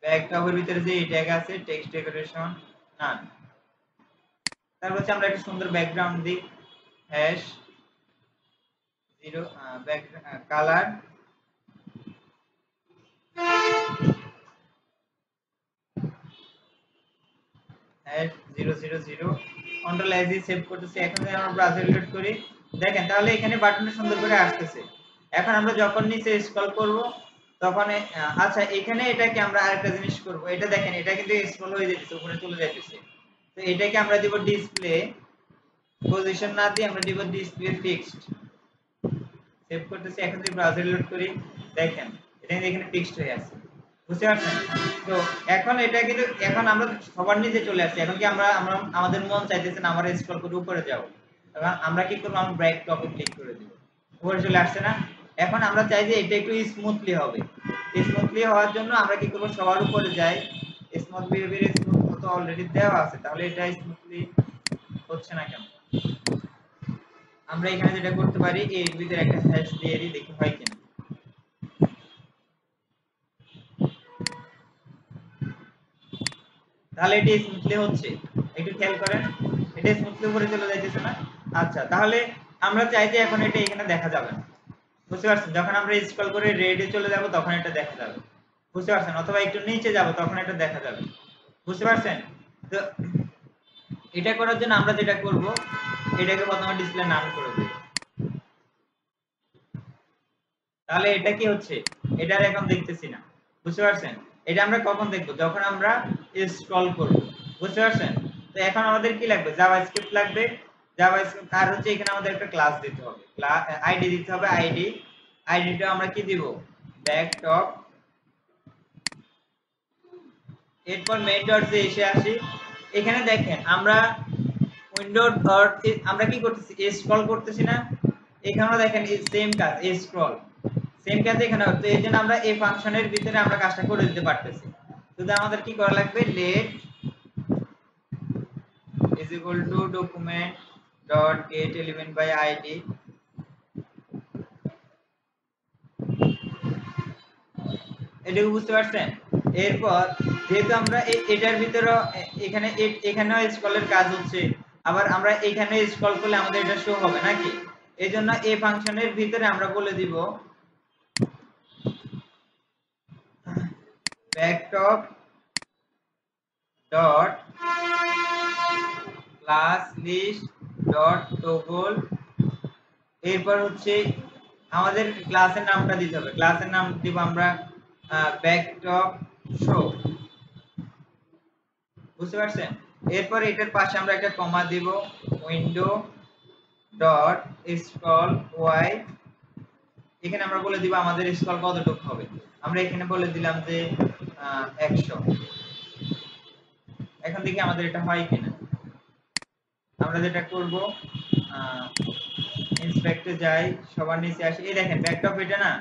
ব্যাকগ্রাউন্ডের ভিতরে যে এই ট্যাগ আছে টেক্সট ডেকোরেশন না, তারপর হচ্ছে আমরা একটা সুন্দর ব্যাকগ্রাউন্ড দিই hash 0 back colour hash 000 control S দিয়ে সেভ করতেছি। এখন যদি আমরা ব্রাউজার লোড করি, দেখেন তাহলে এখানে বাটনটা সুন্দর করে আসতেছে। এখন আমরা যখন নিচে স্ক্রল করব তখন আচ্ছা এখানে এটাকে আমরা আরেকটা জিনিস করব, এটা দেখেন এটা কিন্তু স্ক্রল হয়ে যাচ্ছে, উপরে চলে যাচ্ছে। তো এটাকে আমরা দিব ডিসপ্লে পজিশন না দিয়ে আমরা দিব ডিসপ্লে ফিক্সড। সেভ করতেছি। এখন যদি ব্রাউজার লোড করি, দেখেন এটা কিন্তু এখানে ফিক্সড হয়ে আছে, বুঝতে পারছেন? তো এখন এটা কিন্তু এখন আমরা সবার নিচে চলে আসছি। এখন কি আমরা আমাদের মন চাইতেছে না আমরা স্ক্রল করে উপরে যাব, এখন আমরা কি করব, আমরা ব্রেক টপে ক্লিক করে দিব, উপরে চলে আসছে না? এখন আমরা চাই যে এটা একটু স্মুথলি হবে। স্মুথলি হওয়ার জন্য আমরা কি করব, সবার উপরে যাই, স্মুথ বিহেভিয়ার স্মুথ তো অলরেডি দেওয়া আছে, তাহলে এটা স্মুথলি হচ্ছে না কেন? আমরা এখানে যেটা করতে পারি, এর ভিতরে একটা হ্যাশ দিয়ে দিই, দেখি হয় কিনা। তাহলে এটি স্মুথলি হচ্ছে, একটু খেয়াল করেন, এটা স্মুথলি উপরে চলে যাইতেছে না? আচ্ছা তাহলে আমরা চাই যে এখন এটা এখানে দেখা যাবে না, বুঝতে পারছেন? যখন আমরা স্ক্রল করে রেডে চলে যাব তখন এটা দেখা যাবে, বুঝতে পারছেন? অথবা একটু নিচে যাব তখন এটা দেখা যাবে, বুঝতে পারছেন? তো এটা করার জন্য আমরা যেটা করব, এটাকে প্রথমে ডিসপ্লে নাম করে দেব। তাহলে এটা কি হচ্ছে, এটা আর এখন দেখতেছি না, বুঝতে পারছেন? এটা আমরা কখন দেখব, যখন আমরা স্ক্রল করব, বুঝতে পারছেন? তো এখন আমাদের কি লাগবে, জাভাস্ক্রিপ্ট লাগবে। জাভাস্ক্রিপ্ট আর হচ্ছে এখানে আমাদের একটা ক্লাস দিতে হবে, আইডি দিতে হবে। আইডিটা আমরা কি দিব, ব্যাকটপ। এরপর মেইন ডট যে এসে আসি, এখানে দেখেন আমরা উইন্ডো ডট আমরা কি করতেছি, স্ক্রল করতেছি না? এখানেও দেখেন সেম কাজ, স্ক্রল সেম কাজ এখানে হচ্ছে। এই জন্য আমরা এই ফাংশনের ভিতরে আমরা কাজটা করে দিতে পারতেছি। শুধু আমাদের কি করা লাগবে, let is equal to document dot get element by id, এটুকু বুঝতে পারছেন? এরপর যেহেতু আমরা এটার ভিতরে এখানে এখানেও স্ক্রলের কাজ হচ্ছে, আবার আমরা এখানে স্ক্রল করলে আমাদের এটা শো হবে নাকি? এই জন্য এই ফাংশনের ভিতরে আমরা বলে দিব ব্যাকটপ dot class list dot toggle, এরপর হচ্ছে আমাদের ক্লাসের নামটা দিতে হবে। ক্লাসের নাম দিব আমরা ব্যাকটপ শো, বুঝতে পারছেন? এরপর এটার পাশে আমরা একটা কমা দিব, উইন্ডো ডট স্ক্রল ওয়াই, এখানে আমরা বলে দিব আমাদের স্ক্রল কতটুকু হবে। আমরা এখানে বলে দিলাম যে 100। এখন দেখি আমাদের এটা হয় কিনা। আমরা যেটা করব ইন্সপেক্টে যাই, সবার নিচে আসি, এই দেখেন ব্যাকটপ এটা না,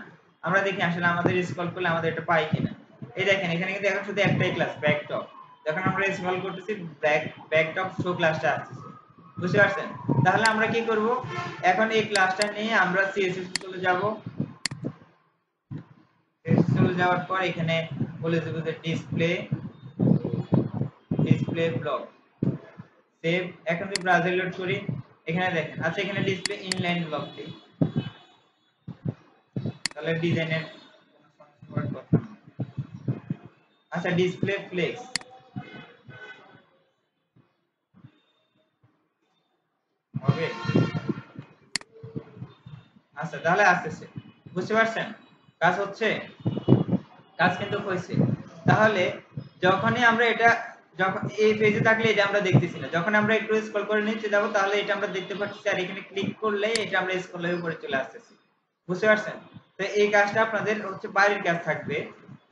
আমরা দেখি আসলে আমাদের স্ক্রল করলে আমাদের এটা পাই কিনা। এই দেখেন এখানে কিন্তু এখন শুধু একটাই ক্লাস ব্যাকটপ, যখন আমরা স্ক্রল করতেছি ব্যাকটপ শো ক্লাসটা আসছে, বুঝতে পারছেন? তাহলে আমরা কি করব, এখন এই ক্লাসটা নিয়ে আমরা সিএসএস চলে যাব। সিএসএস চলে যাওয়ার পর এখানে বলে দেব যে ডিসপ্লে ব্লক সেভ। এখন যদি ব্রাউজার লোড করি, এখানে দেখেন আচ্ছা, এখানে ডিসপ্লে ইনলাইন ব্লক দিই, তাহলে ডিজাইনের কোনো সমস্যা হওয়ার কথা না। আচ্ছা ডিসপ্লে ফ্লেক্স হবে, আচ্ছা তাহলে আসতেছে, বুঝতে পারছেন? কাজ হচ্ছে, কাজ কিন্তু হয়েছে। তাহলে যখনই আমরা এটা, যখন এই পেজে থাকলে এটা আমরা দেখতেছি না, যখন আমরা একটু স্ক্রল করে নিচে যাব তাহলে এটা আমরা দেখতে পাচ্ছি, আর এখানে ক্লিক করলে এটা আমরা স্ক্রলের উপরে চলে আসতেছি, বুঝতে পারছেন? তো এই কাজটা আপনাদের হচ্ছে বাইরের কাজ থাকবে,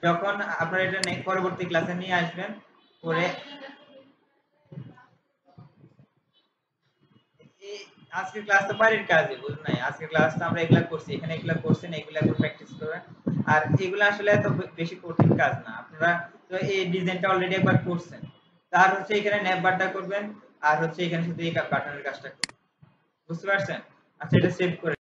যখন আপনারা এটা পরবর্তী ক্লাসে নিয়ে আসবেন করে। আজকের ক্লাস তো বাইরের কাজই, বুঝলেন? নাই আজকের ক্লাসটা আমরা এগুলা করছি, এখানে এগুলা করছেন, এগুলা একটু প্র্যাকটিস করবেন। আর এগুলা আসলে এত বেশি কঠিন কাজ না, আপনারা তো এই ডিজাইনটা অলরেডি একবার করছেন। তার হচ্ছে এখানে ন্যাপ বারটা করবেন, আর হচ্ছে এখানে শুধু এই বাটনের কাজটা করবেন, বুঝতে পারছেন? আচ্ছা এটা সেভ করে